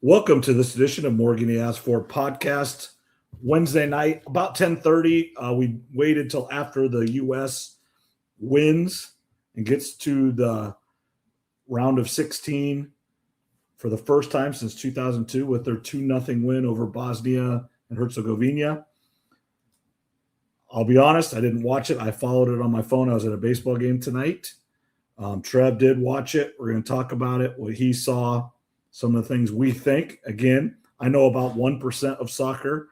Welcome to this edition of Morgan He Asked For podcast. Wednesday night, about 10:30. We waited till after the U.S. wins and gets to the round of 16 for the first time since 2002 with their 2-0 win over Bosnia and Herzegovina. I'll be honest, I didn't watch it. I followed it on my phone. I was at a baseball game tonight. Trev did watch it. We're going to talk about it, what he saw, some of the things we think. Again, I know about 1% of soccer,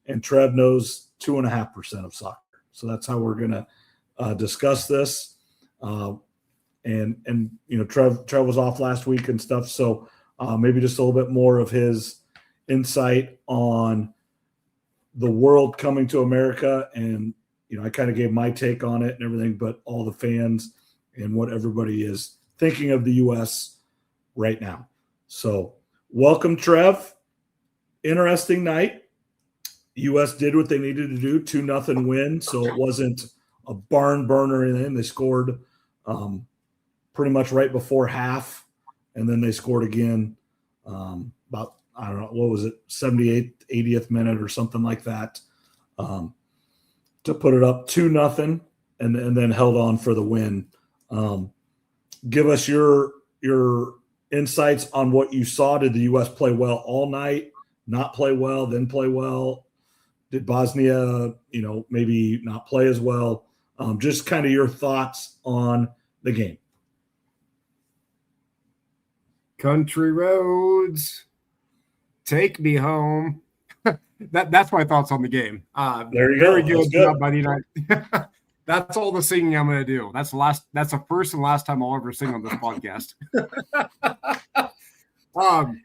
and Trev knows 2.5% of soccer. So that's how we're going to discuss this. And you know, Trev was off last week and stuff, so maybe just a little bit more of his insight on the world coming to America. And, you know, I kind of gave my take on it and everything, but all the fans and what everybody is thinking of the U.S. right now. So welcome, Trev. Interesting night. U.S. did what they needed to do, 2-0 win, so it wasn't a barn burner or anything. They scored pretty much right before half, and then they scored again about, I don't know, what was it, 78th, 80th minute or something like that to put it up 2-0 and then held on for the win. Give us your insights on what you saw. Did the U.S. play well all night, not play well, then play well? Did Bosnia, maybe not play as well? Just kind of your thoughts on the game. Country roads, take me home. That's my thoughts on the game. There you very go. Good job by the United. That's all the singing I'm going to do. That's the first and last time I'll ever sing on this podcast.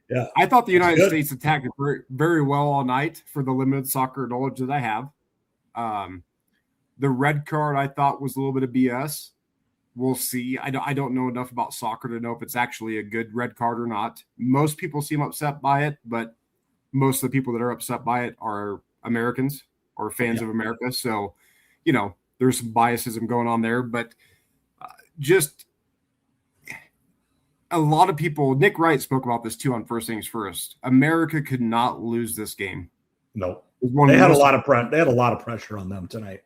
Yeah, I thought the United States attacked it very, very well all night for the limited soccer knowledge that I have. The red card I thought was a little bit of BS. We'll see. I don't know enough about soccer to know if it's actually a good red card or not. Most people seem upset by it, but most of the people that are upset by it are Americans or fans of America. So, there's some biasism going on there, but just a lot of people, Nick Wright spoke about this too on First Things First. America could not lose this game. No. They had a lot of pressure on them tonight.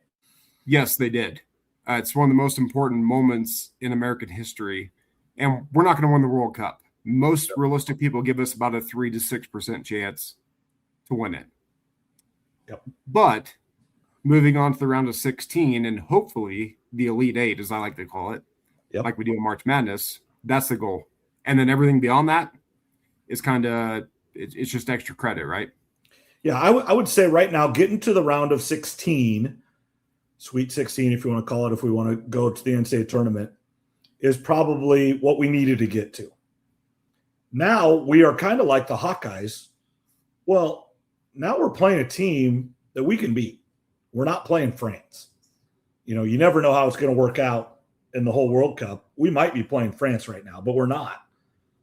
Yes, they did. It's one of the most important moments in American history, and we're not going to win the World Cup. Most realistic people give us about a 3 to 6% chance to win it. Yep. But moving on to the round of 16 and hopefully the Elite Eight, as I like to call it, like we do in March Madness, that's the goal. And then everything beyond that is kind of it's just extra credit, right? Yeah, I would say right now, getting to the round of 16, Sweet 16, if you want to call it, if we want to go to the NCAA tournament, is probably what we needed to get to. Now we are kind of like the Hawkeyes. Well, now we're playing a team that we can beat. We're not playing France. You never know how it's going to work out in the whole World Cup. We might be playing France right now, but we're not.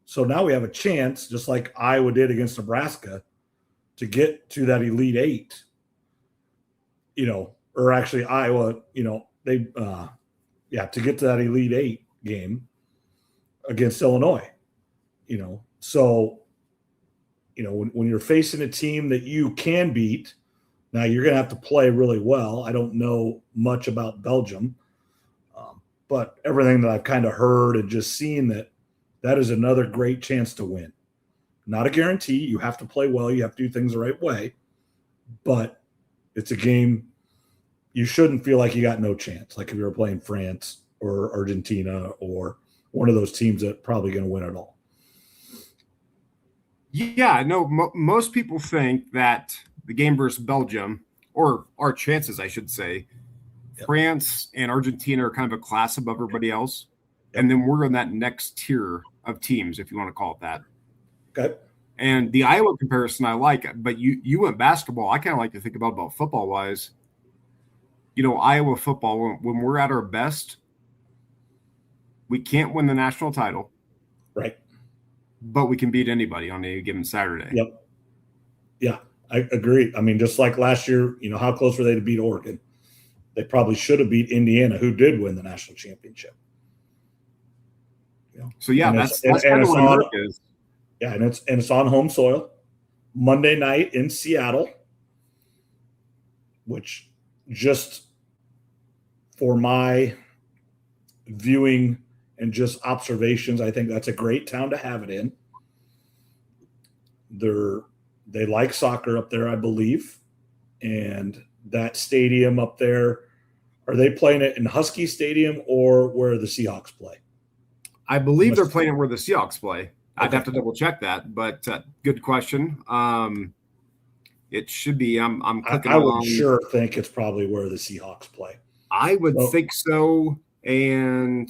So now we have a chance, just like Iowa did against Nebraska, to get to that Elite Eight. Or actually Iowa, to get to that Elite Eight game against Illinois. So, when you're facing a team that you can beat, now you're going to have to play really well. I don't know much about Belgium, but everything that I've kind of heard and just seen that is another great chance to win. Not a guarantee. You have to play well. You have to do things the right way, but it's a game you shouldn't feel like you got no chance. Like if you were playing France or Argentina or one of those teams that probably going to win it all. Yeah, no, most people think that the game versus Belgium, or our chances, I should say, France and Argentina are kind of a class above everybody else. And then we're in that next tier of teams, if you want to call it that. Okay. And the Iowa comparison I like, but you went basketball. I kind of like to think about football-wise. Iowa football, when we're at our best, we can't win the national title. Right. But we can beat anybody on any given Saturday. Yep. Yeah, I agree. I mean, just like last year, how close were they to beat Oregon? They probably should have beat Indiana, who did win the national championship. So, yeah, that's kind of what America is. Yeah, and it's on home soil. Monday night in Seattle, which just for my viewing and just observations, I think that's a great town to have it in. They like soccer up there, I believe, and that stadium up there. Are they playing it in Husky Stadium or where the Seahawks play? I believe they're playing it where the Seahawks play. I'd Okay. have to double check that, but good question. It should be. I'm clicking I would along. sure think it's probably where the Seahawks play. I would think so, and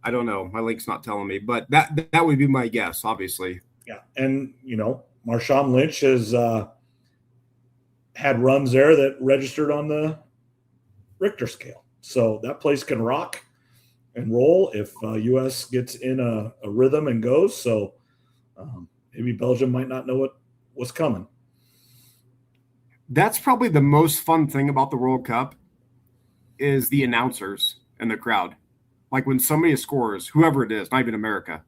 I don't know. My link's not telling me, but that would be my guess, obviously. Yeah, and Marshawn Lynch has had runs there that registered on the Richter scale, so that place can rock and roll if U.S. gets in a rhythm and goes. So maybe Belgium might not know what's coming. That's probably the most fun thing about the World Cup is the announcers and the crowd. Like when somebody scores, whoever it is, not even America,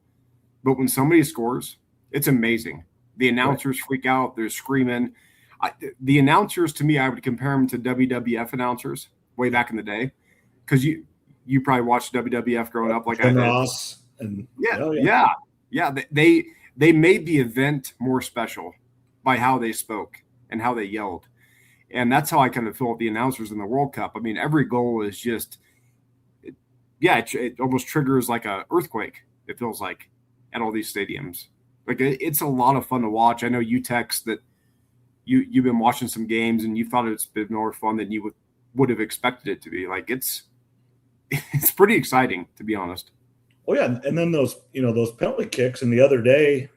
but when somebody scores, it's amazing. The announcers freak out. They're screaming. The announcers, to me, I would compare them to WWF announcers way back in the day, because you probably watched WWF growing up, like Jim I did. Ross and yeah. They made the event more special by how they spoke and how they yelled, and that's how I kind of feel with the announcers in the World Cup. I mean, every goal is just, it almost triggers like a earthquake. It feels like at all these stadiums. Like it's a lot of fun to watch. I know you text that you've been watching some games and you thought it's been more fun than you would have expected it to be. Like it's pretty exciting, to be honest. Oh yeah, and then those penalty kicks. And the other day,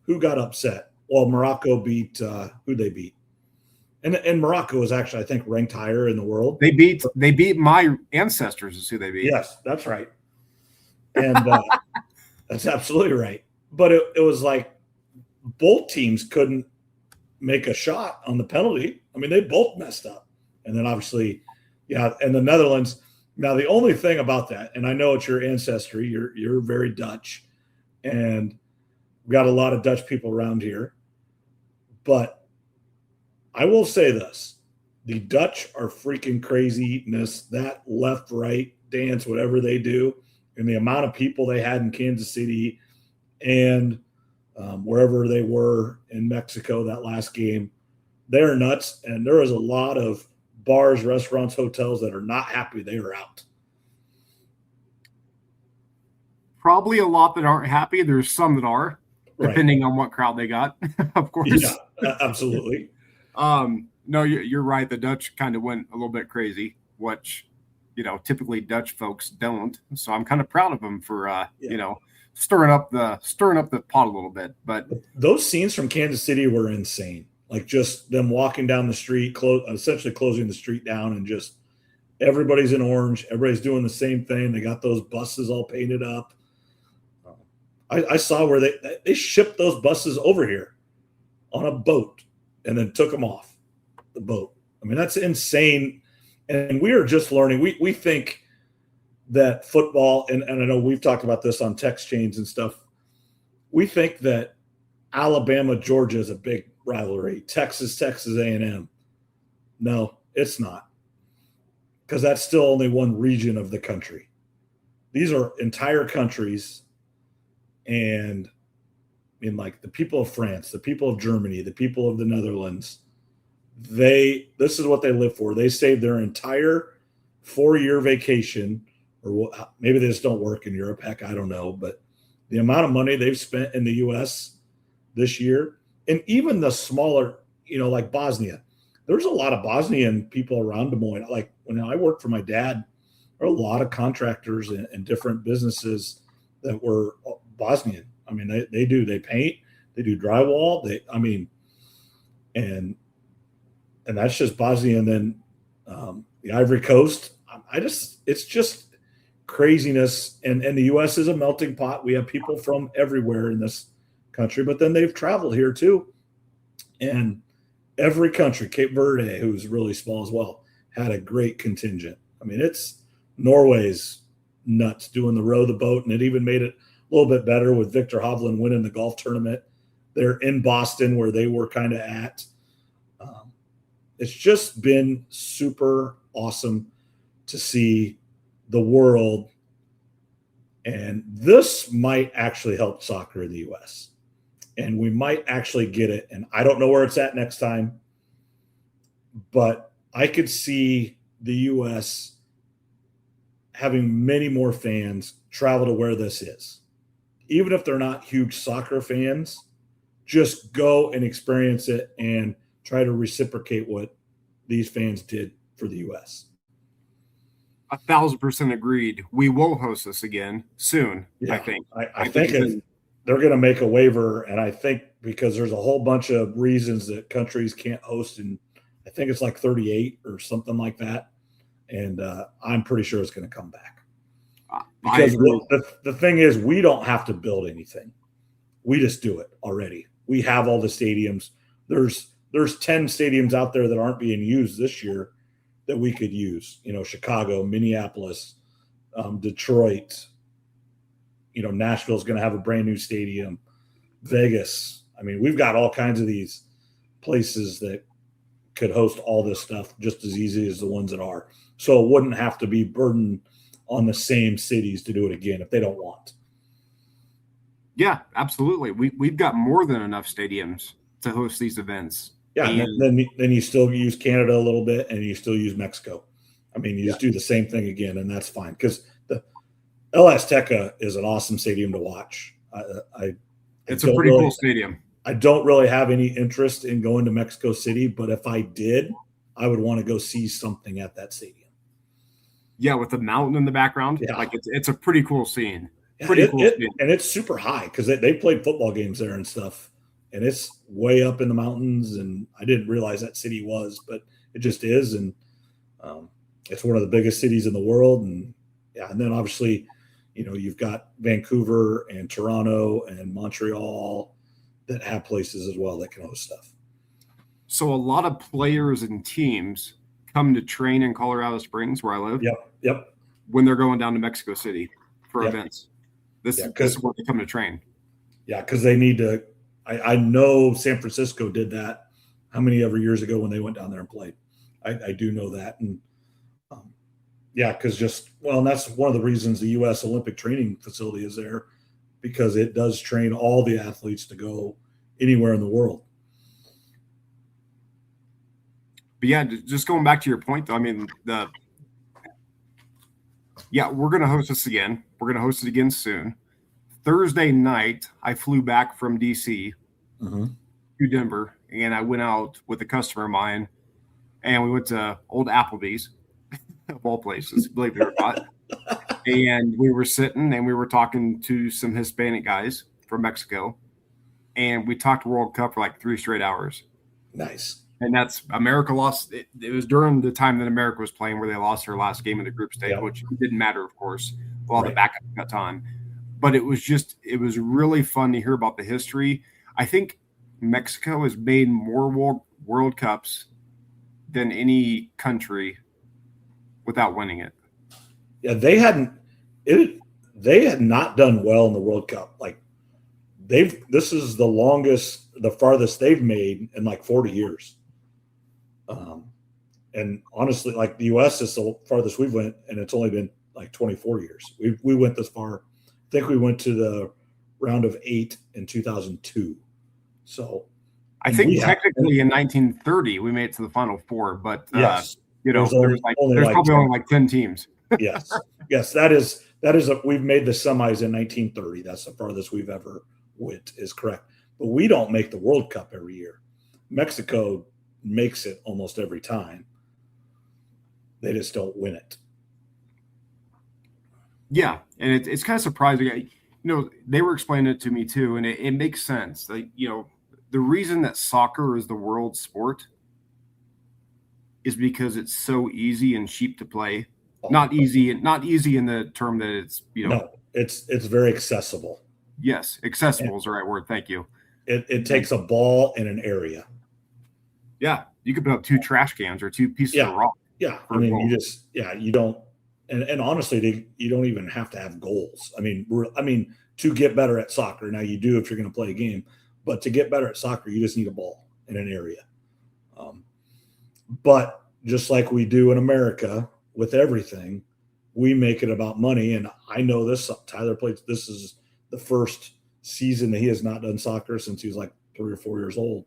who got upset? Well, Morocco beat who they beat, and Morocco is actually, I think, ranked higher in the world. They beat my ancestors is who they beat. Yes, that's right, and that's absolutely right. But it was like both teams couldn't make a shot on the penalty. I mean, they both messed up. And then obviously, and the Netherlands. Now, the only thing about that, and I know it's your ancestry, you're very Dutch, and we got a lot of Dutch people around here. But I will say this. The Dutch are freaking craziness. That left-right dance, whatever they do, and the amount of people they had in Kansas City and wherever they were in Mexico that last game, they're nuts. And there is a lot of bars, restaurants, hotels that are not happy they are out. Probably a lot that aren't happy. There's some that are, depending on what crowd they got, of course. Yeah, absolutely. No, you're right. The Dutch kind of went a little bit crazy, which, typically Dutch folks don't. So I'm kind of proud of them for, stirring up the pot a little bit. But those scenes from Kansas City were insane. Like just them walking down the street, essentially closing the street down, and just everybody's in orange. Everybody's doing the same thing. They got those buses all painted up. I saw where they shipped those buses over here on a boat and then took them off the boat. I mean, that's insane. And we are just learning. We think that football, and I know we've talked about this on text chains and stuff. We think that Alabama, Georgia is a big rivalry. Texas A&M. No, it's not. Because that's still only one region of the country. These are entire countries. And like the people of France, the people of Germany, the people of the Netherlands, this is what they live for. They save their entire 4-year vacation, or maybe they just don't work in Europe. Heck, I don't know. But the amount of money they've spent in the U.S. this year, and even the smaller, like Bosnia, there's a lot of Bosnian people around Des Moines. Like when I worked for my dad, there are a lot of contractors and different businesses that were Bosnian. I mean, they paint, they do drywall. And that's just Bosnia. And then the Ivory Coast. It's just craziness. And the U.S. is a melting pot. We have people from everywhere in this country, but then they've traveled here too. And every country, Cape Verde, who's really small as well, had a great contingent. I mean, Norway's nuts doing the row the boat, and it even made it little bit better with Victor Hovland winning the golf tournament. They're in Boston where they were kind of at. It's just been super awesome to see the world. And this might actually help soccer in the U.S. And we might actually get it. And I don't know where it's at next time, but I could see the U.S. having many more fans travel to where this is. Even if they're not huge soccer fans, just go and experience it and try to reciprocate what these fans did for the U.S. 1,000% agreed. We will host this again soon, Yeah, I think. I think they're going to make a waiver, and I think because there's a whole bunch of reasons that countries can't host, and I think it's like 38 or something like that, and I'm pretty sure it's going to come back. Because the thing is, we don't have to build anything. We just do it already. We have all the stadiums. There's 10 stadiums out there that aren't being used this year that we could use. Chicago, Minneapolis, Detroit. Nashville's going to have a brand new stadium. Vegas. I mean, we've got all kinds of these places that could host all this stuff just as easy as the ones that are. So it wouldn't have to be burdened on the same cities to do it again if they don't want. Yeah, absolutely. We've got more than enough stadiums to host these events. Yeah, and then you still use Canada a little bit, and you still use Mexico. I mean, you just do the same thing again, and that's fine because the El Azteca is an awesome stadium to watch. It's a pretty cool stadium. I don't really have any interest in going to Mexico City, but if I did, I would want to go see something at that stadium. Yeah, with the mountain in the background. Yeah. Like it's a pretty cool scene. Yeah, and it's super high because they played football games there and stuff. And it's way up in the mountains, and I didn't realize that city was, but it just is. And it's one of the biggest cities in the world. And and then obviously, you've got Vancouver and Toronto and Montreal that have places as well that can host stuff. So a lot of players and teams come to train in Colorado Springs, where I live. Yep. When they're going down to Mexico City for events. This is where they come to train. Yeah, because they need to. I know San Francisco did that how many ever years ago when they went down there and played. I do know that. And because and that's one of the reasons the U.S. Olympic training facility is there, because it does train all the athletes to go anywhere in the world. But just going back to your point, though, I mean, we're going to host this again. We're going to host it again soon. Thursday night, I flew back from D.C. to Denver, and I went out with a customer of mine, and we went to old Applebee's, of all places, believe it or not. And we were sitting, and we were talking to some Hispanic guys from Mexico, and we talked World Cup for like 3 straight hours. Nice. And that's America lost. It was during the time that America was playing where they lost their last game in the group stage, which didn't matter, of course, while the backup got time. But it was really fun to hear about the history. I think Mexico has made more World Cups than any country without winning it. Yeah, they had not done well in the World Cup. Like this is the farthest they've made in like 40 years. And honestly, like the U.S. is the farthest we've went, and it's only been like 24 years. We went this far. I think we went to the round of 8 in 2002. So I think technically in 1930 we made it to the Final Four, but there's probably only like 10 teams. yes, we've made the semis in 1930. That's the farthest we've ever went, is correct. But we don't make the World Cup every year. Mexico makes it almost every time. They just don't win it. Yeah, and it's kind of surprising. They were explaining it to me too, and it makes sense. Like, the reason that soccer is the world sport is because it's so easy and cheap to play. Not easy in the term that it's No, it's very accessible. Yes, accessible is the right word. Thank you. It takes a ball in an area. Yeah, you could put up 2 trash cans or 2 pieces of rock. Yeah, I mean, you don't, and honestly, you don't even have to have goals. I mean, to get better at soccer. Now you do if you're going to play a game, but to get better at soccer, you just need a ball in an area. But just like we do in America with everything, we make it about money. And I know this. Tyler played. This is the first season that he has not done soccer since he was like 3 or 4 years old.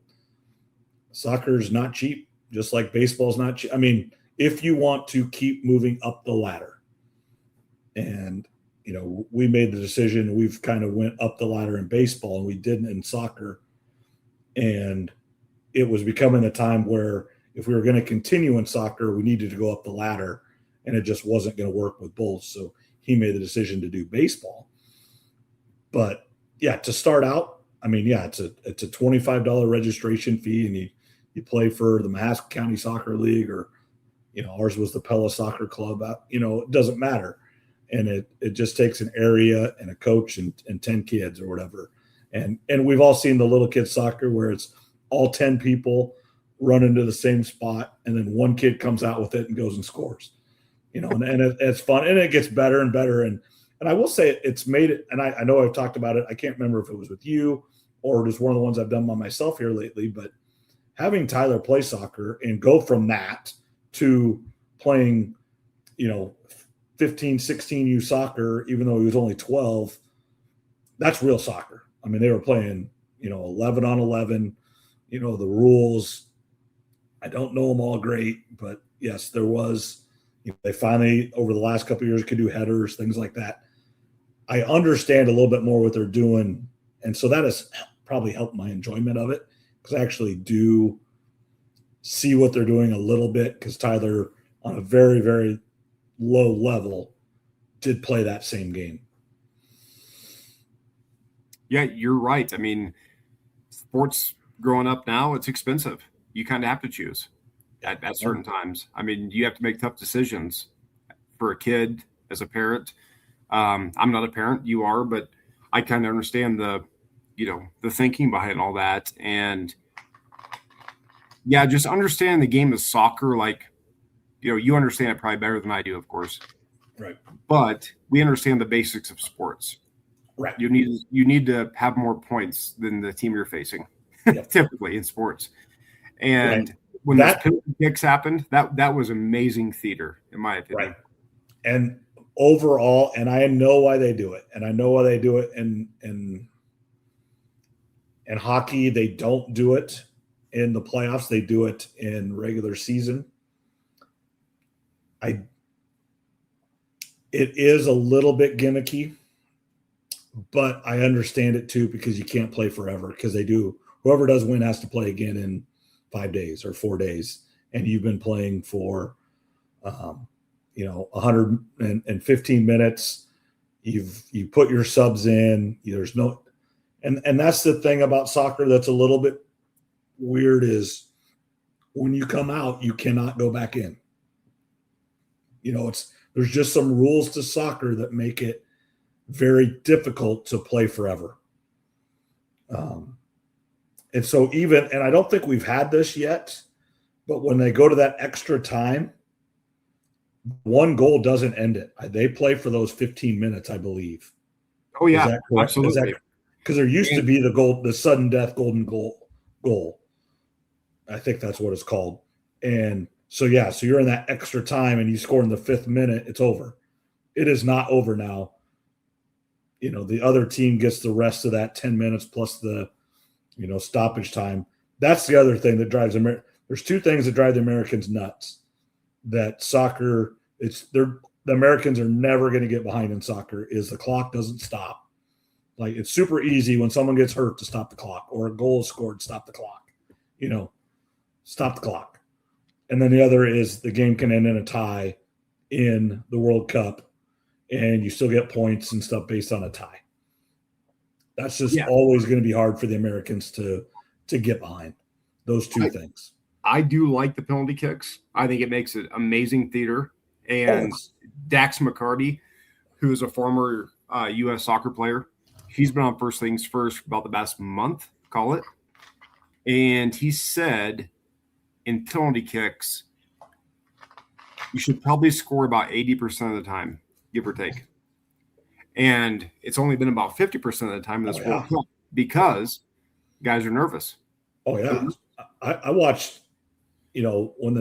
Soccer is not cheap, just like baseball is not cheap. I mean, if you want to keep moving up the ladder, and we made the decision. We've kind of went up the ladder in baseball, and we didn't in soccer. And it was becoming a time where if we were going to continue in soccer, we needed to go up the ladder, and it just wasn't going to work with both. So he made the decision to do baseball. But yeah, to start out, I mean, yeah, it's a $25 registration fee, and you play for the Mahaska County Soccer League, or ours was the Pella Soccer Club. It doesn't matter, and it just takes an area and a coach and 10 kids or whatever. And we've all seen the little kids soccer where it's all 10 people run into the same spot, and then one kid comes out with it and goes and scores. And it's fun, and it gets better and better. And I will say it's made it, and I know I've talked about it. I can't remember if it was with you or just one of the ones I've done by myself here lately, but having Tyler play soccer and go from that to playing, 15, 16U soccer, even though he was only 12, that's real soccer. I mean, they were playing, 11 on 11, the rules. I don't know them all great, but yes, there was, they finally, over the last couple of years, could do headers, things like that. I understand a little bit more what they're doing. And so that has probably helped my enjoyment of it, because I actually do see what they're doing a little bit, because Tyler, on a very, very low level, did play that same game. Yeah, you're right. I mean, sports growing up now, it's expensive. You kind of have to choose at certain times. I mean, you have to make tough decisions for a kid as a parent. I'm not a parent, you are, but I kind of understand the thinking behind all that. And yeah, just understand the game of soccer. Like, you understand it probably better than I do, of course. Right. But we understand the basics of sports. Right. You need to have more points than the team you're facing, typically in sports. And when those penalty kicks happened, that was amazing theater, in my opinion. Right. And overall, and I know why they do it, and I know why they do it in hockey. They don't do it in the playoffs. They do it in regular season. It is a little bit gimmicky, but I understand it too, because you can't play forever, because whoever does win has to play again in 5 days or 4 days. And you've been playing for, 115 minutes. You put your subs in, there's no, and that's the thing about soccer that's a little bit weird, is when you come out, you cannot go back in. There's just some rules to soccer that make it very difficult to play forever. And so and I don't think we've had this yet, but when they go to that extra time, one goal doesn't end it. They play for those 15 minutes, I believe. Oh yeah, absolutely. Because there used to be the sudden death golden goal. I think that's what it's called. And so you're in that extra time, and you score in the 5th minute, it's over. It is not over now. The other team gets the rest of that 10 minutes plus the, stoppage time. That's the other thing that drives there's 2 things that drive the Americans nuts. That soccer, the Americans are never going to get behind in soccer, is the clock doesn't stop. Like, it's super easy when someone gets hurt to stop the clock, or a goal is scored, stop the clock. Stop the clock. And then the other is the game can end in a tie in the World Cup, and you still get points and stuff based on a tie. That's just always going to be hard for the Americans to get behind, those 2 things. I do like the penalty kicks. I think it makes it amazing theater. And Dax McCarty, who is a former U.S. soccer player, he's been on First Things First for about the past month, call it. And he said in penalty kicks, you should probably score about 80% of the time, give or take. And it's only been about 50% of the time in this World Cup because guys are nervous. Oh, yeah. I watched, when one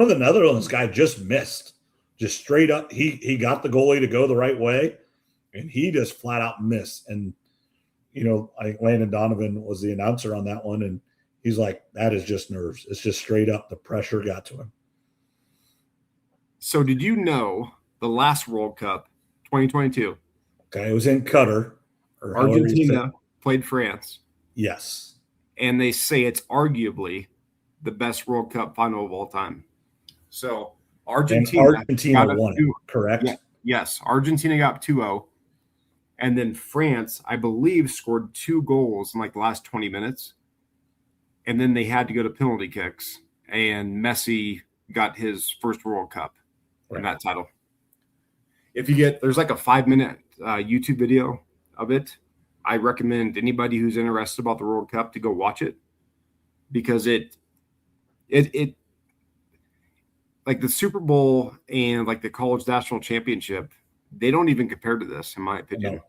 of the Netherlands guy just missed, just straight up. He got the goalie to go the right way, and he just flat out missed. And, I think Landon Donovan was the announcer on that one, and he's like, that is just nerves. It's just straight up. The pressure got to him. So did you know the last World Cup, 2022? Okay, it was in Qatar. Argentina played France. Yes. And they say it's arguably the best World Cup final of all time. So Argentina won it, correct? Yeah, yes, Argentina got 2-0. And then France, I believe, scored 2 goals in like the last 20 minutes. And then they had to go to penalty kicks. And Messi got his first World Cup in that title. If you there's like a 5-minute YouTube video of it. I recommend anybody who's interested about the World Cup to go watch it, because it like the Super Bowl and like the college national championship, they don't even compare to this, in my opinion. No,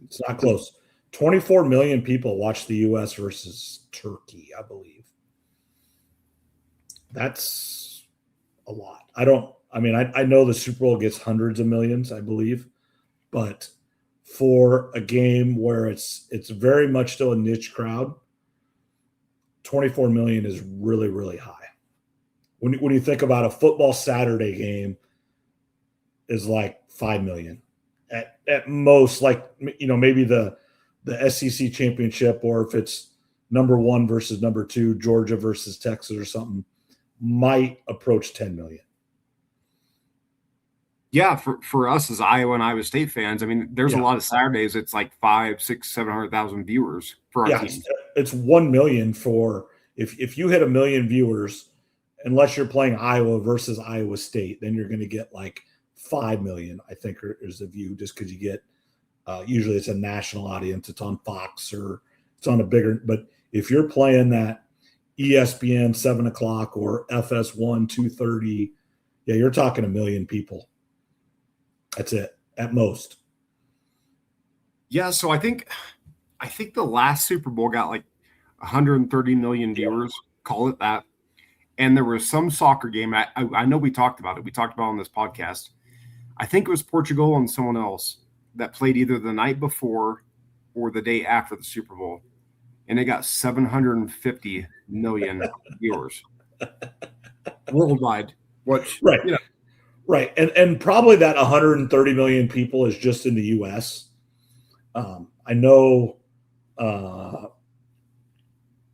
it's not close. 24 million people watch the U.S. versus Turkey, I believe. That's a lot. I know the Super Bowl gets hundreds of millions, I believe, but for a game where it's very much still a niche crowd, 24 million is really, really high. When you think about a football Saturday game is like 5 million at most, like, maybe the SEC championship, or if it's number 1 versus number 2, Georgia versus Texas or something, might approach 10 million. Yeah, for us as Iowa and Iowa State fans, I mean, there's a lot of Saturdays. It's like 500,000, 600,000, 700,000 viewers for our team. It's 1 million for if you hit 1 million viewers, unless you're playing Iowa versus Iowa State, then you're going to get like 5 million, I think, is the view, just because you get usually it's a national audience. It's on Fox or it's on a bigger. But if you're playing that ESPN 7 o'clock or FS1 2:30, you're talking 1 million people. That's it at most. Yeah, so I think the last Super Bowl got like 130 million viewers, call it that. And there was some soccer game. I know we talked about it. We talked about it on this podcast. I think it was Portugal and someone else that played either the night before or the day after the Super Bowl. And it got 750 million viewers worldwide. Right. Right. And probably that 130 million people is just in the U.S. I know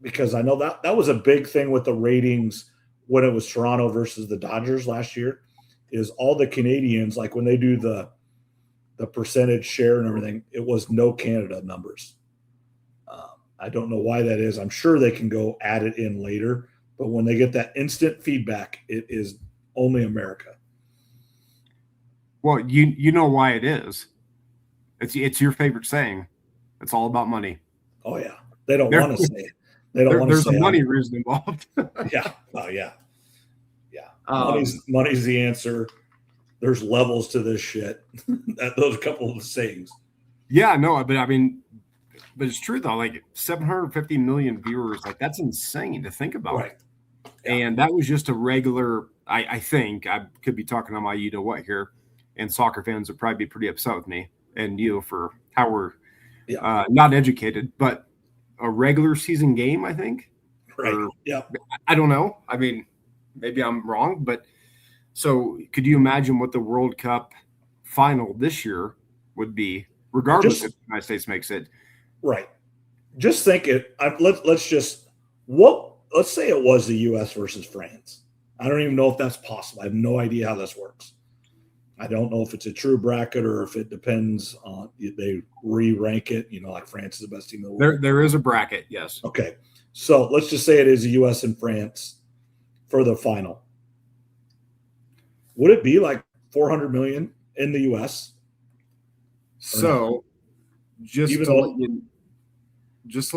because I know that was a big thing with the ratings when it was Toronto versus the Dodgers last year, is all the Canadians, like when they do the percentage share and everything, it was no Canada numbers. I don't know why that is. I'm sure they can go add it in later, but when they get that instant feedback, it is only America. Well, you know why it is. It's your favorite saying. It's all about money. Oh yeah, they don't want to say it. They don't want to say. There's a money reason involved. Yeah. Oh yeah. Yeah. Money's the answer. There's levels to this shit. Those couple of sayings. Yeah, no, but I mean, but it's true though. Like 750 million viewers, like that's insane to think about. Right. Yeah. And that was just a regular. I think I could be talking on my you know what here, and soccer fans would probably be pretty upset with me and you for how we're not educated, but a regular season game, I think. Right. I don't know. I mean, maybe I'm wrong, but so could you imagine what the World Cup final this year would be, regardless if the United States makes it? Right. Just think it. Let's say it was the U.S. versus France. I don't even know if that's possible. I have no idea how this works. I don't know if it's a true bracket or if it depends on they re-rank it. Like France is the best team in the world. There is a bracket, yes. Okay, so let's just say it is the U.S. and France for the final. Would it be like 400 million in the U.S.? So, just to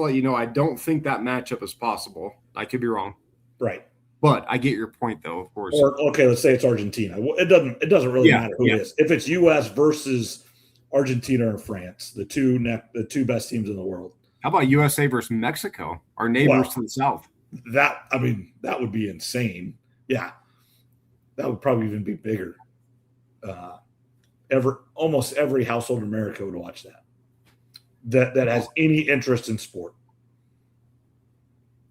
let you know, I don't think that matchup is possible. I could be wrong. Right. But I get your point, though, of course. Or okay, let's say it's Argentina. It doesn't really matter who it is. If it's U.S. versus Argentina or France, the two best teams in the world. How about USA versus Mexico, our neighbors to the south? That would be insane. Yeah, that would probably even be bigger. Almost every household in America would watch that has any interest in sport.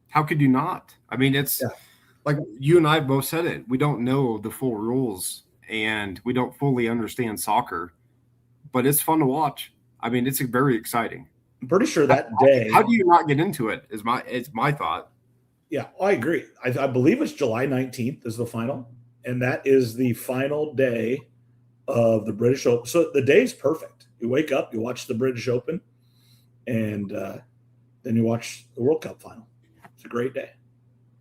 How could you not? I mean, it's like you and I both said it. We don't know the full rules and we don't fully understand soccer, but it's fun to watch. I mean, it's very exciting. I'm pretty sure that day. How do you not get into it? Is my thought. Yeah, I agree. I believe it's July 19th is the final, and that is the final day of the British Open. So the day's perfect. You wake up, you watch the British Open, and then you watch the World Cup final. It's a great day.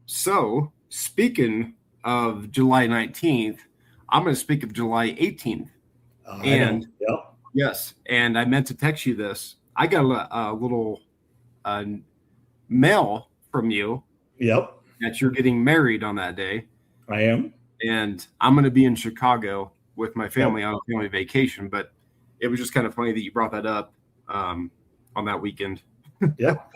So speaking of July 19th, I'm going to speak of July 18th. Yes, and I meant to text you this. I got a little mail from you. Yep. That you're getting married on that day. I am. And I'm going to be in Chicago with my family on a family vacation, but it was just kind of funny that you brought that up on that weekend. Yep.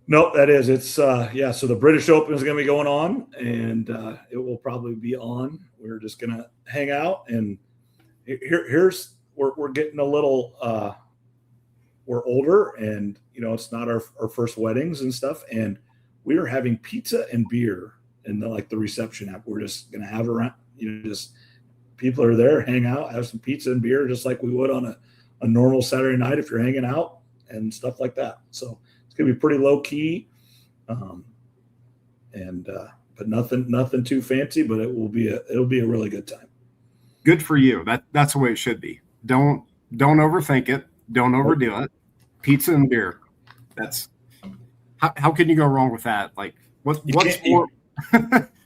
No, that is. It's so the British Open is going to be going on, and it will probably be on. We're just going to hang out, and we're getting a little we're older, and it's not our first weddings and stuff, and we are having pizza and beer in the reception app. We're just going to have around, just people are there, hang out, have some pizza and beer, just like we would on a normal Saturday night if you're hanging out and stuff like that. So it's going to be pretty low key, but nothing too fancy, but it'll be a really good time. Good for you. That's the way it should be. Don't overthink it. Don't overdo it. Pizza and beer. That's how can you go wrong with that? Like what's more?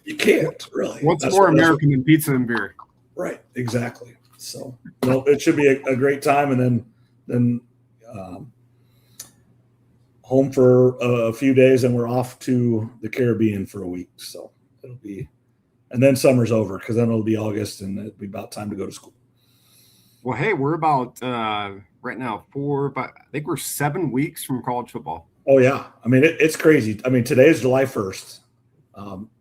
You can't really. What's more American than pizza and beer? Right. Exactly. So it should be a great time, and then home for a few days, and we're off to the Caribbean for a week. So it'll be, and then summer's over because then it'll be August, and it'll be about time to go to school. Well, hey, we're about right now I think we're 7 weeks from college football. Oh yeah, I mean it's crazy. I mean today is July 1st.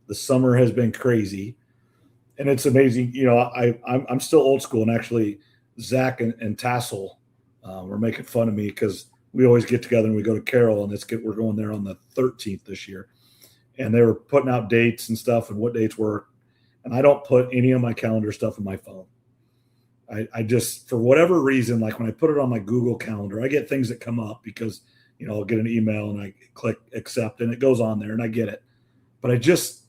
The summer has been crazy, and it's amazing. I'm still old school, and actually Zach and Tassel were making fun of me because we always get together and we go to Carroll, and we're going there on the 13th this year, and they were putting out dates and stuff and what dates work, and I don't put any of my calendar stuff in my phone. I just, for whatever reason, like when I put it on my Google Calendar, I get things that come up because, I'll get an email and I click accept and it goes on there and I get it. But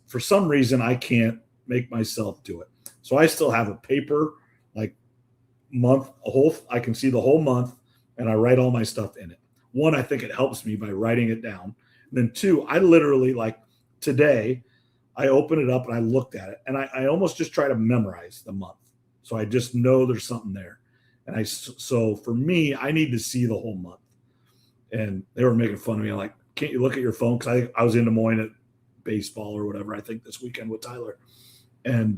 for some reason, I can't make myself do it. So I still have a paper, month, I can see the whole month and I write all my stuff in it. One, I think it helps me by writing it down. And then two, I literally today, I opened it up and I looked at it and I almost just try to memorize the month. So I just know there's something there. And so for me, I need to see the whole month. And they were making fun of me. Like, can't you look at your phone? Because I was in Des Moines at baseball or whatever, I think this weekend with Tyler. And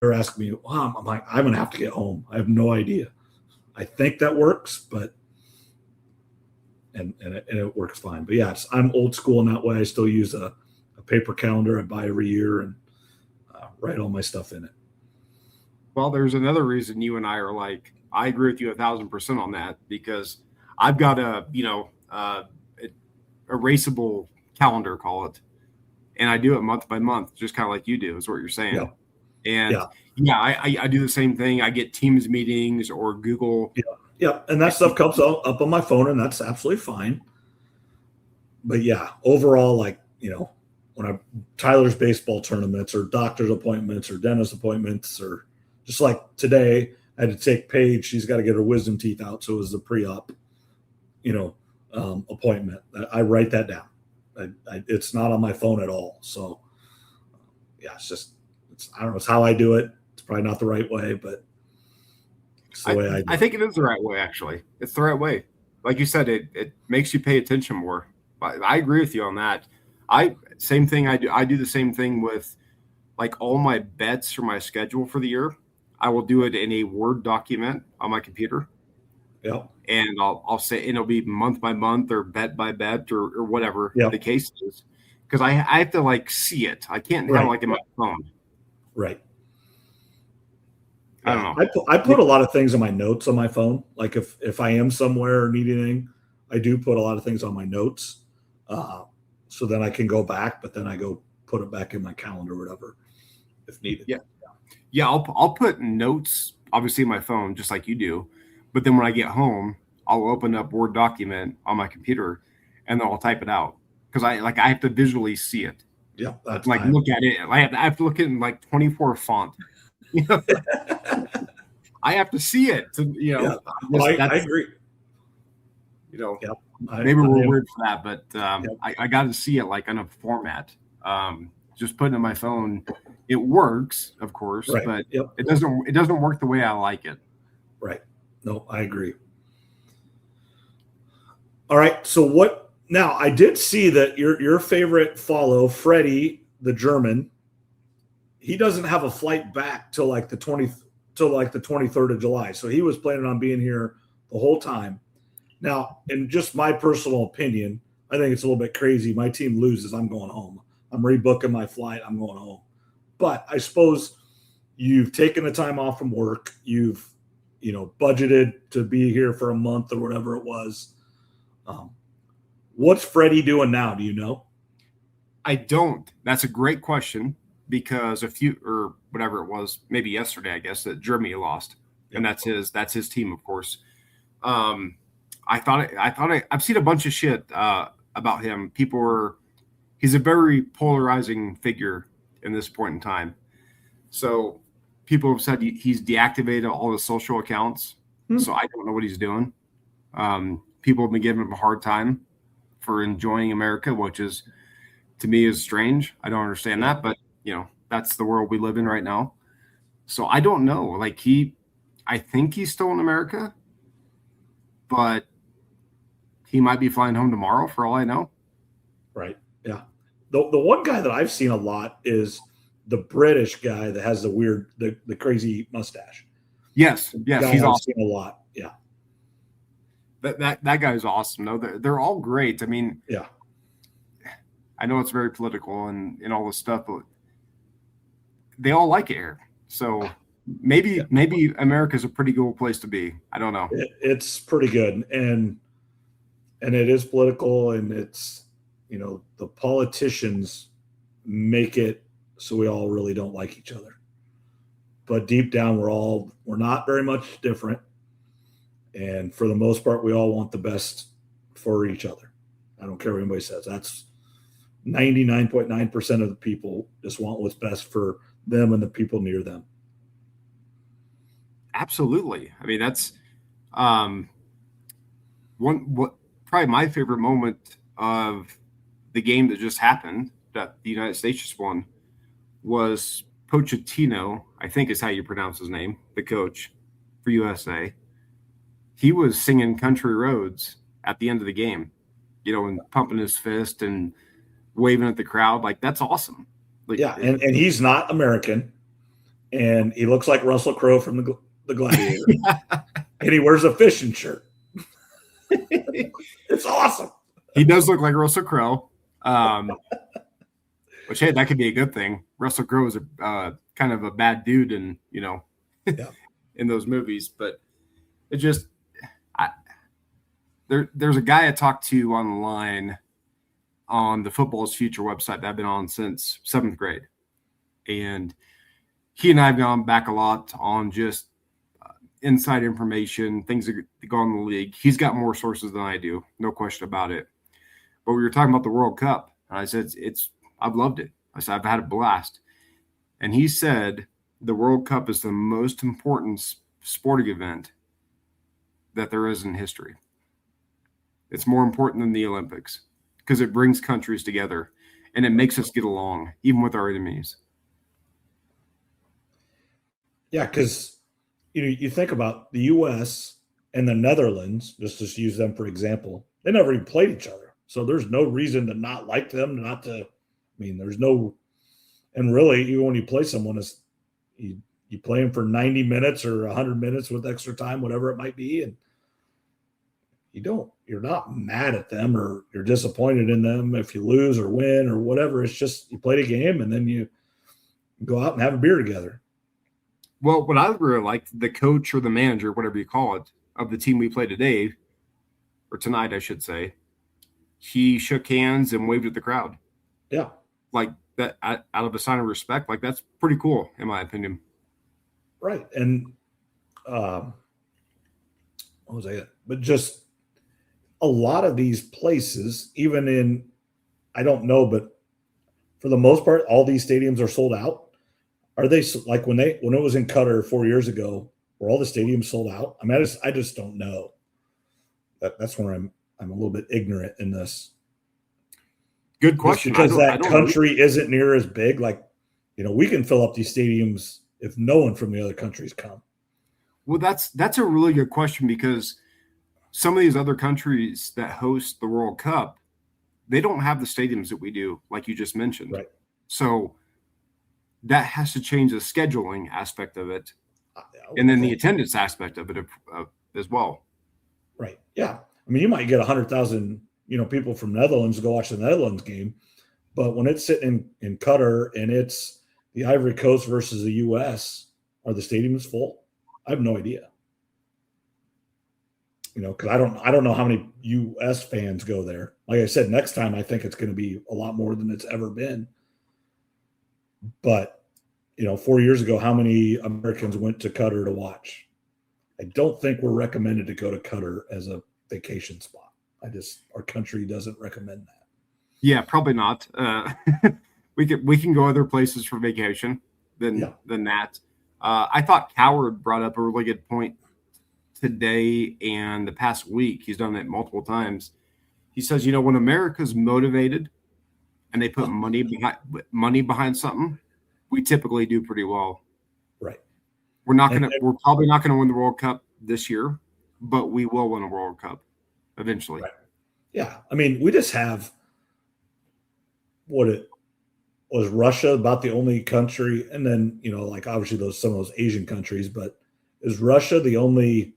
they're asking me, Mom, I'm like, I'm going to have to get home. I have no idea. I think that works, but and it works fine. But yeah, I'm old school in that way. I still use a paper calendar I buy every year and write all my stuff in it. Well, there's another reason you and I are I agree with you 1,000% on that, because I've got a erasable calendar, call it, and I do it month by month, just kind of like you do, is what you're saying. Yeah. And I do the same thing. I get Teams meetings or Google. Yeah. And that stuff comes up on my phone, and that's absolutely fine. But yeah, overall, when Tyler's baseball tournaments or doctor's appointments or dentist appointments, or just like today, I had to take Paige. She's got to get her wisdom teeth out. So it was a pre-op, appointment. I write that down. It's not on my phone at all. So yeah, I don't know. It's how I do it. It's probably not the right way, but it's the way I do it. I think it is the right way, actually. It's the right way. Like you said, it makes you pay attention more. I agree with you on that. Same thing. I do the same thing with all my bets for my schedule for the year. I will do it in a Word document on my computer. Yep. And I'll say, and it'll be month by month or bet by bet or whatever Yep. the case is. Because I have to like see it. I can't have it like in my phone. Right. I don't know. I put a lot of things in my notes on my phone. Like if I am somewhere or need anything, I do put a lot of things on my notes. So then I can go back, but then I go put it back in my calendar or whatever if needed. Yeah. I'll put notes obviously in my phone just like you do, but then when I get home, I'll open up Word document on my computer and then I'll type it out because I have to visually see it. Yeah, that's like look at it. I have to look at it in like 24 font. You know? I have to see it. I agree. Maybe we're weird for that, but I got to see it like on a format. Just putting it in my phone, it works, of course, but it doesn't work the way I like it. Right. No, I agree. All right. So what now? I did see that your favorite follow, Freddie, the German, he doesn't have a flight back till like the 23rd of July. So he was planning on being here the whole time. Now, in just my personal opinion, I think it's a little bit crazy. My team loses, I'm going home. I'm rebooking my flight. I'm going home. But I suppose you've taken the time off from work. You've, budgeted to be here for a month or whatever it was. What's Freddie doing now? Do you know? I don't. That's a great question because or whatever it was, maybe yesterday, I guess, that Germany lost. Yep. And that's his team, of course. I've seen a bunch of shit about him. He's a very polarizing figure in this point in time. So people have said he's deactivated all the social accounts. So I don't know what he's doing. People have been giving him a hard time for enjoying America, which is, to me, is strange. I don't understand that, but that's the world we live in right now. So I don't know. Like I think he's still in America, but he might be flying home tomorrow for all I know. Right. Yeah. The one guy that I've seen a lot is the British guy that has the crazy mustache. Yes. He's awesome. Seen a lot. Yeah. That guy's awesome. No, they're all great. I mean, yeah. I know it's very political and all this stuff, but they all like it here. So maybe America's a pretty cool place to be. I don't know. It's pretty good. And it is political, and it's, the politicians make it so we all really don't like each other. But deep down, we're not very much different. And for the most part, we all want the best for each other. I don't care what anybody says. That's 99.9% of the people just want what's best for them and the people near them. Absolutely. I mean, that's probably my favorite moment of the game that just happened that the United States just won was Pochettino, I think is how you pronounce his name, the coach for USA. He was singing Country Roads at the end of the game, and pumping his fist and waving at the crowd. Like, that's awesome. Like, yeah, and he's not American, and he looks like Russell Crowe from the Gladiator, and he wears a fishing shirt. It's awesome. He does look like Russell Crowe, which, hey, that could be a good thing. Russell Crowe is a kind of a bad dude in those movies, but it just there's a guy I talked to online on the Football's Future website that I've been on since 7th grade, and he and I have gone back a lot on just inside information, things that go on in the league. He's got more sources than I do, no question about it. But we were talking about the World Cup, and I said, I've loved it. I said, I've had a blast. And he said the World Cup is the most important sporting event that there is in history. It's more important than the Olympics because it brings countries together and it makes us get along, even with our enemies. Yeah, because you think about the U.S. and the Netherlands, just to use them for example, they never even played each other. So there's no reason to not like them, there's no, and really, even when you play someone, you you play them for 90 minutes or 100 minutes with extra time, whatever it might be, and you're not mad at them or you're disappointed in them if you lose or win or whatever. It's just you played a game and then you go out and have a beer together. Well, what I really liked, the coach or the manager, whatever you call it, of the team we play today, or tonight, I should say, he shook hands and waved at the crowd. Yeah. Like that, out of a sign of respect. Like, that's pretty cool, in my opinion. Right. And what was I? But just a lot of these places, even in, I don't know, but for the most part, all these stadiums are sold out. Are they like when it was in Qatar 4 years ago, were all the stadiums sold out? I mean, I just don't know. That's where I'm a little bit ignorant in this. Good question. Just because that country isn't near as big, like, we can fill up these stadiums if no one from the other countries come. Well, that's a really good question, because some of these other countries that host the World Cup, they don't have the stadiums that we do, like you just mentioned. Right. So that has to change the scheduling aspect of it, and then the attendance aspect of it as well. Right. Yeah. I mean, you might get 100,000, people from Netherlands to go watch the Netherlands game, but when it's sitting in Qatar and it's the Ivory Coast versus the U.S., are the stadiums full? I have no idea. Because I don't know how many U.S. fans go there. Like I said, next time I think it's going to be a lot more than it's ever been. But 4 years ago, how many Americans went to Qatar to watch? I don't think we're recommended to go to Qatar as a vacation spot. Our country doesn't recommend that. Yeah, probably not. We can go other places for vacation than that. I thought Coward brought up a really good point today and the past week. He's done it multiple times. He says, when America's motivated and they put money behind something, we typically do pretty well. Right. We're probably not gonna win the World Cup this year, but we will win a World Cup eventually. Right. Yeah. I mean, we just have was Russia about the only country, and then like obviously some of those Asian countries, but is Russia the only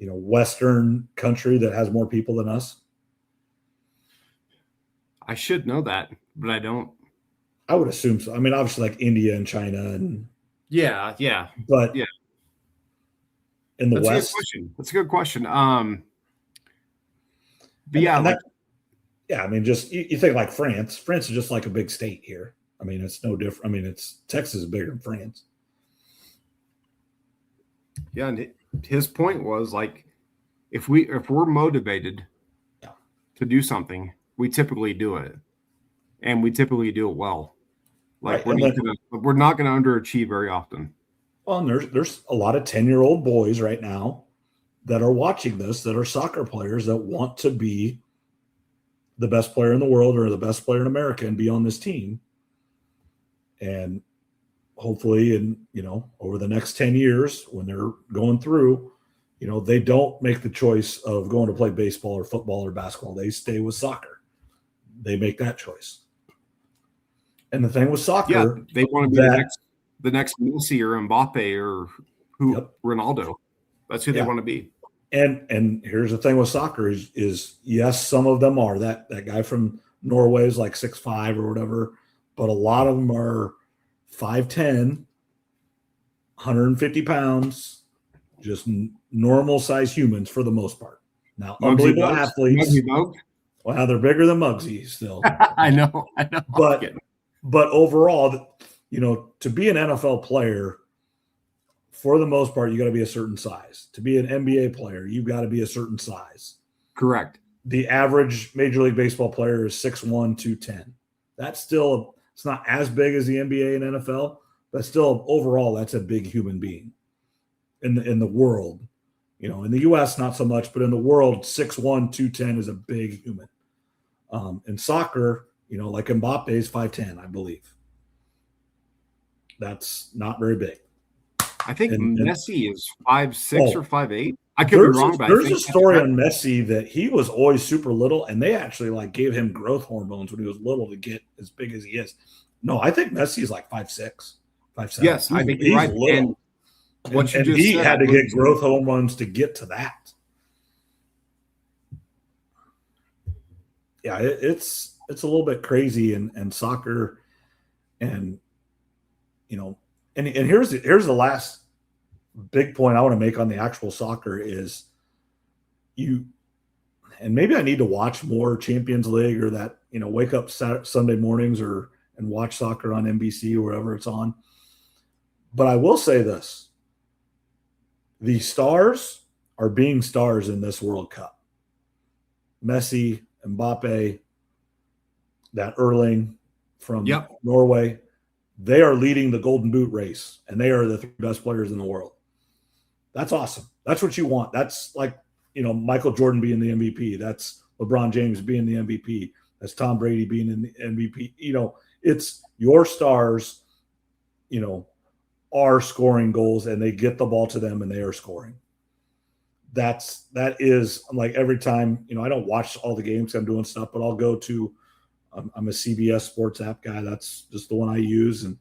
Western country that has more people than us? I should know that, but I don't. I would assume so. I mean, obviously, like India and China, and yeah, but yeah, in the West, that's a good question. But I mean, just you think like France. France is just like a big state here. I mean, it's no different. I mean, Texas is bigger than France. Yeah, and his point was like, if we're motivated to do something, we typically do it, and we typically do it well. Like we're not going to underachieve very often. Well, and there's a lot of 10-year-old boys right now that are watching this that are soccer players that want to be the best player in the world or the best player in America and be on this team. And hopefully, over the next 10 years, when they're going through, they don't make the choice of going to play baseball or football or basketball. They stay with soccer. They make that choice. And the thing with soccer, they want to be the next Messi or Mbappe or Ronaldo. That's who they want to be. And here's the thing with soccer is yes, some of them are that guy from Norway is like 6'5" or whatever, but a lot of them are 5'10", 150 pounds, just normal size humans for the most part. Now, unbelievable athletes. Well, they're bigger than Muggsy still. I know. But overall, to be an NFL player, for the most part, you got to be a certain size. To be an NBA player, you've got to be a certain size. Correct. The average Major League Baseball player is 6'1", 210. That's still, it's not as big as the NBA and NFL, but still overall, that's a big human being in the world. In the U.S., not so much, but in the world, 6'1", 210 is a big human. In soccer, like Mbappe is 5'10", I believe. That's not very big. I think Messi is 5'6" or 5'8". I could be wrong, but there's a story on Messi that he was always super little, and they actually gave him growth hormones when he was little to get as big as he is. No, I think Messi is like 5'6", 5'7". Yes, I think you're He's right. little. And what you And just he said, had to get growth hormones to get to that. Yeah, it's a little bit crazy and soccer, and and here's the last big point I want to make on the actual soccer is and maybe I need to watch more Champions League or that, wake up Sunday mornings and watch soccer on NBC or wherever it's on. But I will say this: the stars are being stars in this World Cup. Messi, Mbappe, that Erling from Norway, they are leading the Golden Boot race, and they are the 3 best players in the world. That's awesome. That's what you want. That's like, Michael Jordan being the MVP. That's LeBron James being the MVP. That's Tom Brady being in the MVP. It's your stars, are scoring goals, and they get the ball to them and they are scoring. That is like every time, I don't watch all the games, I'm doing stuff, but I'll go to, I'm a CBS Sports app guy. That's just the one I use. And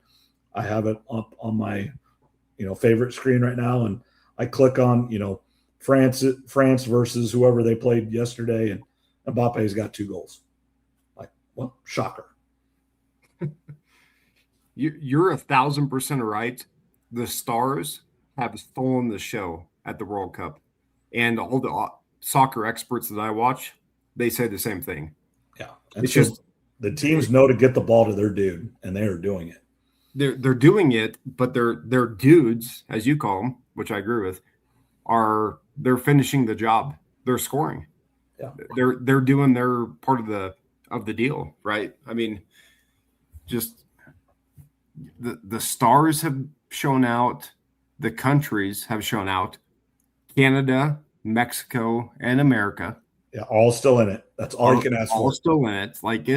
I have it up on my, favorite screen right now. And I click on, France versus whoever they played yesterday. And Mbappe's got 2 goals. Like, well, shocker. You're 1,000% right. The stars have stolen the show at the World Cup. And all the soccer experts that I watch, they say the same thing. Yeah. And it's just the teams know to get the ball to their dude, and they are doing it. They're doing it, but their dudes, as you call them, which I agree with, they're finishing the job. They're scoring. Yeah. They're doing their part of the deal, right? I mean, just the stars have shown out, the countries have shown out. Canada, Mexico, and America. Yeah, all still in it. That's all you can ask for. All still in it. Like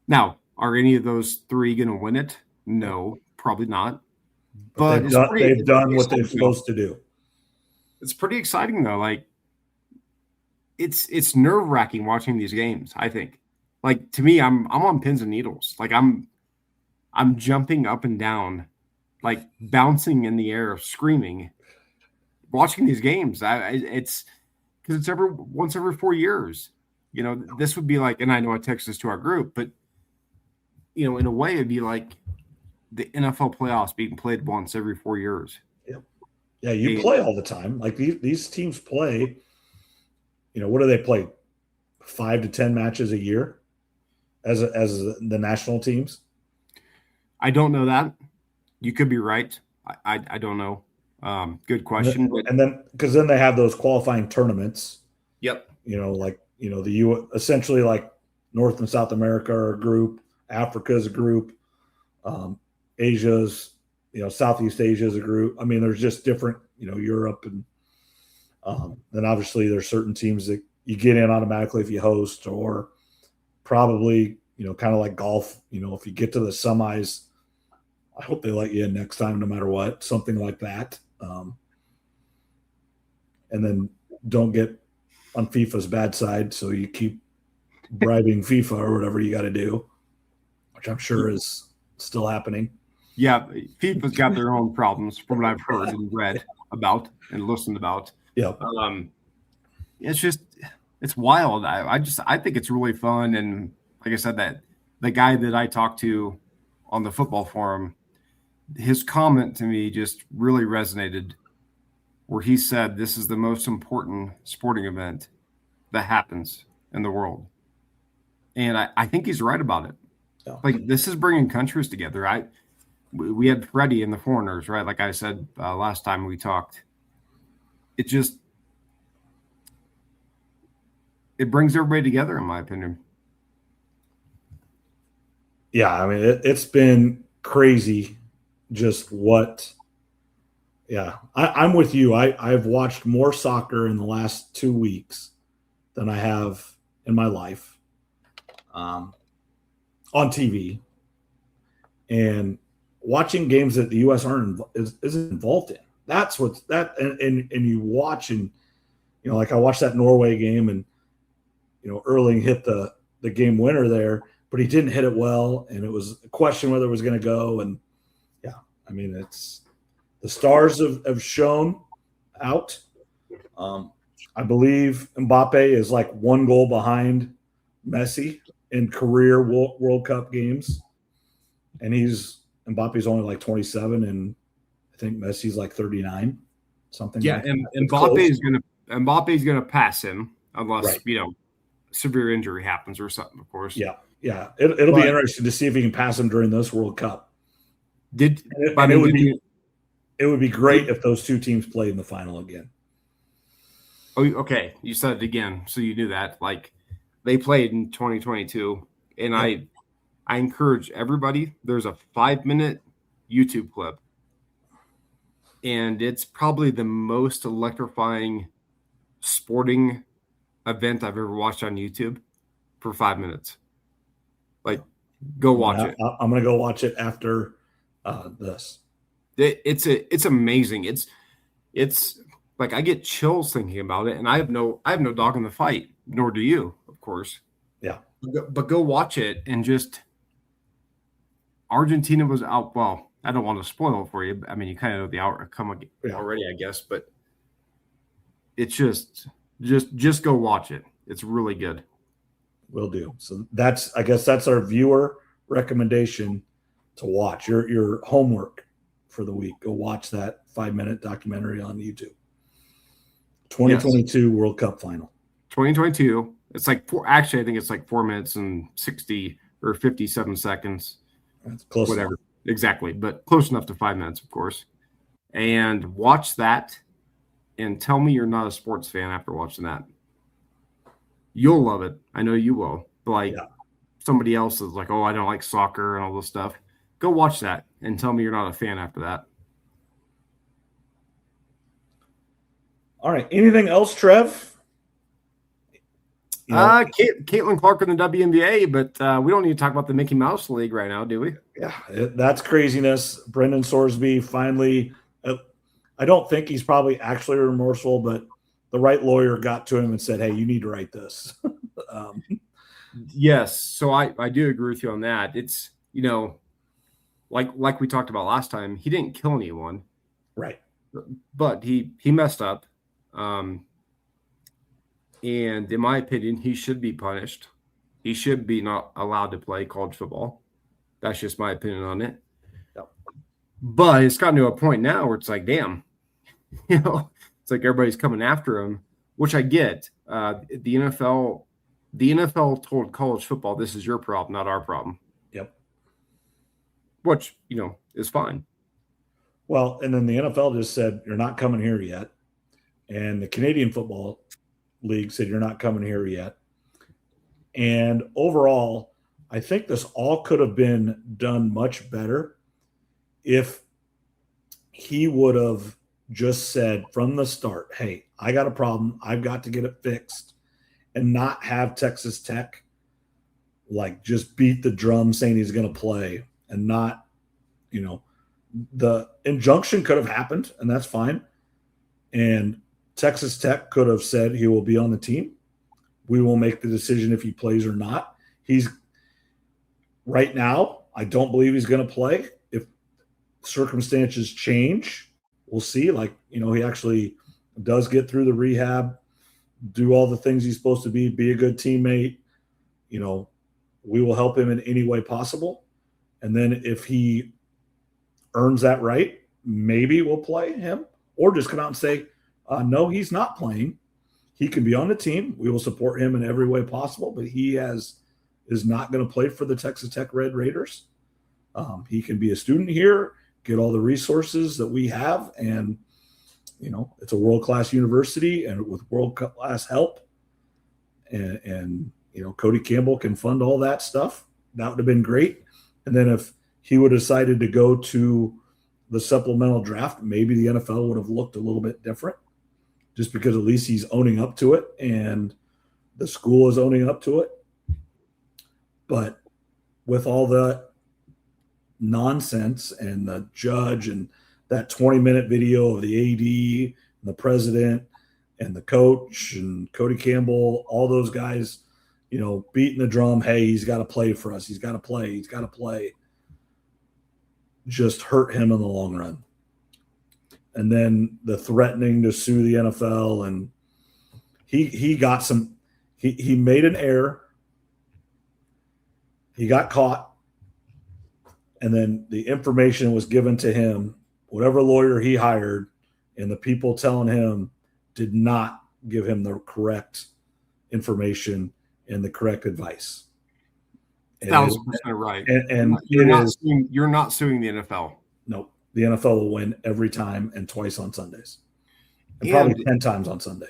now, are any of those 3 going to win it? No, probably not. But they've done what they're supposed to do. It's pretty exciting though. Like it's nerve-wracking watching these games, I think. Like to me, I'm on pins and needles. Like I'm jumping up and down, like bouncing in the air, screaming. Watching these games, it's because it's once every 4 years. This would be like, and I know I text this to our group, but in a way, it'd be like the NFL playoffs being played once every 4 years. Yeah, you play all the time. Like these teams play. What do they play? 5 to 10 matches a year, as the national teams. I don't know that. You could be right. I don't know. Good question. And then because then they have those qualifying tournaments. Yep. Essentially like North and South America are a group, Africa's a group, Asia's, Southeast Asia is a group. I mean, there's just different, Europe, and then obviously there's certain teams that you get in automatically if you host, or probably, kind of like golf, if you get to the semis, I hope they let you in next time, no matter what, something like that. And then don't get on FIFA's bad side, so you keep bribing FIFA or whatever you got to do, which I'm sure is still happening. Yeah, FIFA's got their own problems from what I've heard and read about and listened about. Yeah. It's wild. I think it's really fun. And like I said, that the guy that I talked to on the football forum, his comment to me just really resonated, where he said, this is the most important sporting event that happens in the world. And I think he's right about it. Yeah. Like, this is bringing countries together. We had Freddie and the Foreigners, right? Like I said last time we talked. It brings everybody together, in my opinion. Yeah, I mean, it's been crazy just what – yeah, I'm with you. I've watched more soccer in the last 2 weeks than I have in my life on TV. And watching games that the U.S. isn't involved in. That's what's that. And you watch, and, like I watched that Norway game, and, Erling hit the game winner there, but he didn't hit it well. And it was a question whether it was going to go. And yeah, I mean, it's the stars have shown out. I believe Mbappe is like 1 goal behind Messi in career World Cup games, and Mbappe's only like 27, and I think Messi's like 39, something. Yeah, like and that. Mbappe's gonna pass him unless Right. Severe injury happens or something. Of course. Yeah. It'll be But interesting to see if he can pass him during this World Cup. did I And mean did you? it would be great if those two teams played in the final again. Oh, okay. You said it again, so you knew that. Like they played in 2022, and Yep. I encourage everybody. There's a 5-minute YouTube clip, and it's probably the most electrifying sporting event I've ever watched on YouTube for 5 minutes. Like, go watch it. I'm gonna go watch it after this. It's amazing. It's like I get chills thinking about it, and I have no dog in the fight, nor do you, of course. Yeah. But go watch it and just Argentina was out. Well, I don't want to spoil it for you. I mean, you kind of know the outcome already, I guess. But it's just go watch it. It's really good. Will do. So I guess that's our viewer recommendation to watch. Your homework for the week. Go watch that 5-minute documentary on YouTube. 2022 World Cup final. 2022. It's like I think it's like 4 minutes and 60 or 57 seconds. That's close. Whatever. Exactly. But close enough to 5 minutes, of course. And watch that and tell me you're not a sports fan after watching that. You'll love it. I know you will. But somebody else is like, oh, I don't like soccer and all this stuff. Go watch that and tell me you're not a fan after that. All right. Anything else, Trev? Caitlin Clark in the WNBA, but we don't need to talk about the Mickey Mouse League right now, do we? Yeah, that's craziness. Brendan Sorsby finally, I don't think he's probably actually remorseful, but the right lawyer got to him and said, hey, you need to write this. Yes. So I do agree with you on that. It's, like we talked about last time, he didn't kill anyone. Right. But he messed up. And in my opinion, he should be punished. He should be not allowed to play college football. That's just my opinion on it. Yep. But it's gotten to a point now where it's like, damn, it's like everybody's coming after him, which I get. The NFL told college football, this is your problem, not our problem. Yep. Which, is fine. Well, and then the NFL just said, you're not coming here yet. And the Canadian Football League said, you're not coming here yet. And overall, I think this all could have been done much better if he would have just said from the start, hey, I got a problem. I've got to get it fixed, and not have Texas Tech like just beat the drum saying he's going to play, and not, the injunction could have happened, and that's fine. And Texas Tech could have said he will be on the team. We will make the decision if he plays or not. He's right now, I don't believe he's going to play. If circumstances change, we'll see. Like, he actually does get through the rehab, do all the things he's supposed to be a good teammate. We will help him in any way possible. And then if he earns that right, maybe we'll play him, or just come out and say, no, he's not playing. He can be on the team. We will support him in every way possible, but he is not going to play for the Texas Tech Red Raiders. He can be a student here, get all the resources that we have, and it's a world-class university and with world-class help. And Cody Campbell can fund all that stuff. That would have been great. And then if he would have decided to go to the supplemental draft, maybe the NFL would have looked a little bit different, just because at least he's owning up to it and the school is owning up to it. But with all the nonsense and the judge and that 20-minute video of the AD and the president and the coach and Cody Campbell, all those guys, beating the drum, hey, he's got to play for us. He's got to play. He's got to play. just hurt him in the long run. And then the threatening to sue the NFL, and he got some. He made an error. He got caught, and then the information was given to him. Whatever lawyer he hired, and the people telling him did not give him the correct information and the correct advice. 1,000% right. And you're not suing the NFL. Nope. The NFL will win every time and twice on Sundays. And probably 10 times on Sunday.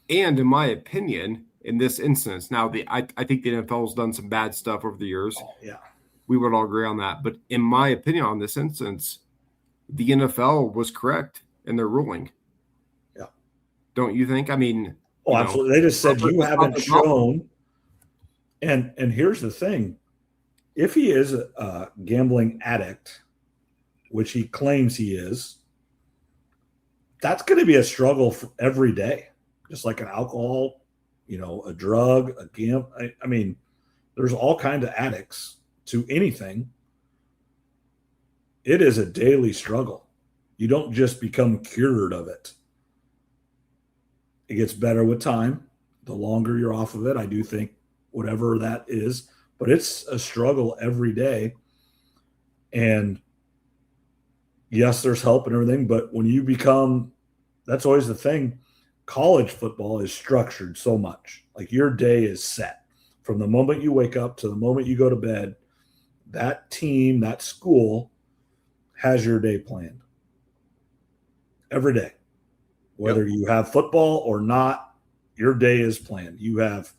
And in my opinion, in this instance, now I think the NFL has done some bad stuff over the years. Oh, yeah. We would all agree on that. But in my opinion on this instance, the NFL was correct in their ruling. Yeah. Don't you think? I mean, absolutely. They just said you haven't shown. And here's the thing. If he is a gambling addict, which he claims he is, that's going to be a struggle for every day, just like an alcohol, a drug, a gamble. I mean, there's all kinds of addicts to anything. It is a daily struggle. You don't just become cured of it. It gets better with time. The longer you're off of it, I do think whatever that is, but it's a struggle every day. And yes, there's help and everything, but when you that's always the thing. College football is structured so much. Like your day is set from the moment you wake up to the moment you go to bed. That team, that school has your day planned every day. Whether you have football or not, your day is planned. You have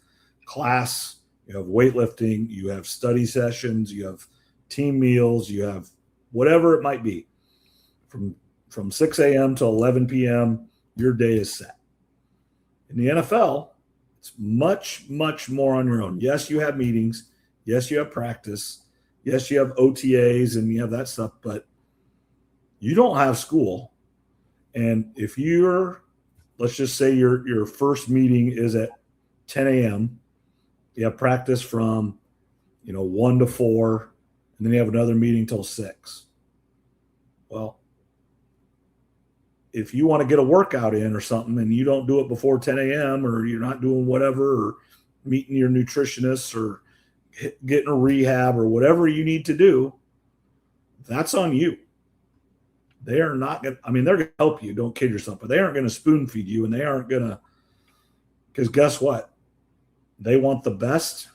class, you have weightlifting, you have study sessions, you have team meals, you have whatever it might be. From 6 a.m. to 11 p.m., your day is set. In the NFL, it's much, much more on your own. Yes, you have meetings. Yes, you have practice. Yes, you have OTAs and you have that stuff, but you don't have school. And if let's just say your first meeting is at 10 a.m., you have practice from, 1 to 4, and then you have another meeting till 6. Well, if you want to get a workout in or something and you don't do it before 10 a.m. or you're not doing whatever or meeting your nutritionist or getting a rehab or whatever you need to do, that's on you. They are not going to, they're going to help you. Don't kid yourself, but they aren't going to spoon feed you, and they aren't going to, because guess what? They want the best.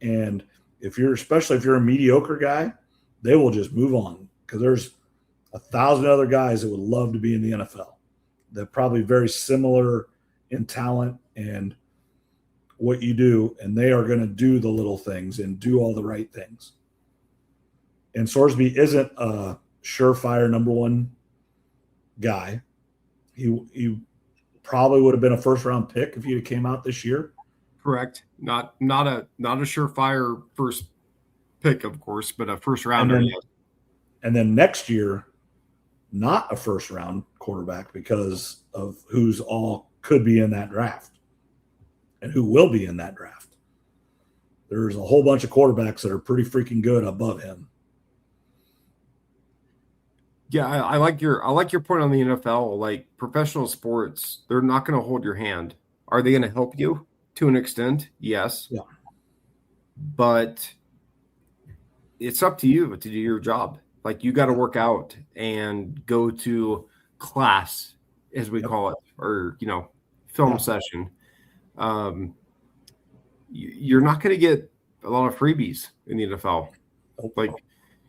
And especially if you're a mediocre guy, they will just move on because there's 1,000 other guys that would love to be in the NFL. They're probably very similar in talent and what you do, and they are going to do the little things and do all the right things. And Sorsby isn't a surefire number one guy. He probably would have been a first-round pick if he came out this year. Correct. Not a surefire first pick, of course, but a first rounder. And then next year, not a first round quarterback because of who's all could be in that draft and who will be in that draft. There's a whole bunch of quarterbacks that are pretty freaking good above him. Yeah, I like your point on the NFL. Like professional sports, they're not going to hold your hand. Are they going to help you to an extent? Yes. Yeah. But it's up to you to do your job. Like you got to work out and go to class, as we call it, or film session. You're not going to get a lot of freebies in the NFL. Like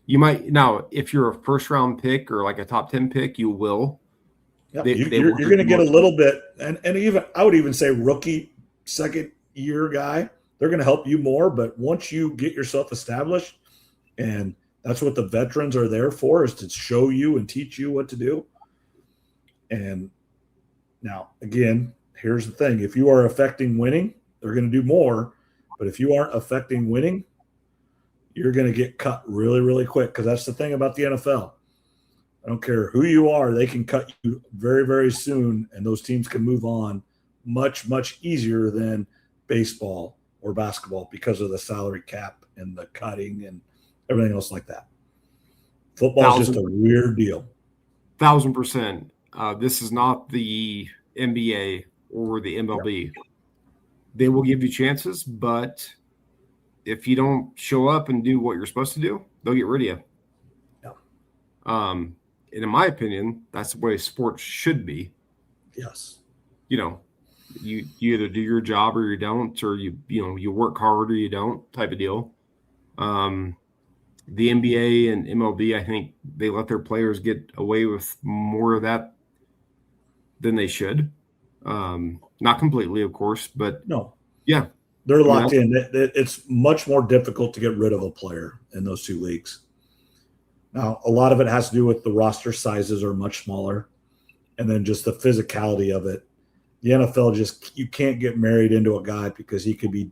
you might now, if you're a first round pick or like a top 10 pick, you will. Yeah, you're going to get a little bit, and even I would even say rookie second year guy. They're going to help you more, but once you get yourself established and that's what the veterans are there for, is to show you and teach you what to do. And now, again, here's the thing. If you are affecting winning, they're going to do more. But if you aren't affecting winning, you're going to get cut really, really quick because that's the thing about the NFL. I don't care who you are. They can cut you very, very soon, and those teams can move on much, much easier than baseball or basketball because of the salary cap and the cutting and everything else like that. Football's just a weird deal. 1,000%. This is not the NBA or the MLB. Yeah. They will give you chances, but if you don't show up and do what you're supposed to do, they'll get rid of you. Yeah. And in my opinion, that's the way sports should be. Yes. You know, you either do your job or you don't, or you work hard or you don't, type of deal. The NBA and MLB, I think they let their players get away with more of that than they should. Not completely, of course, but no. Yeah. They're locked in. It's much more difficult to get rid of a player in those two leagues. Now, a lot of it has to do with the roster sizes are much smaller, and then just the physicality of it. The NFL you can't get married into a guy because he could be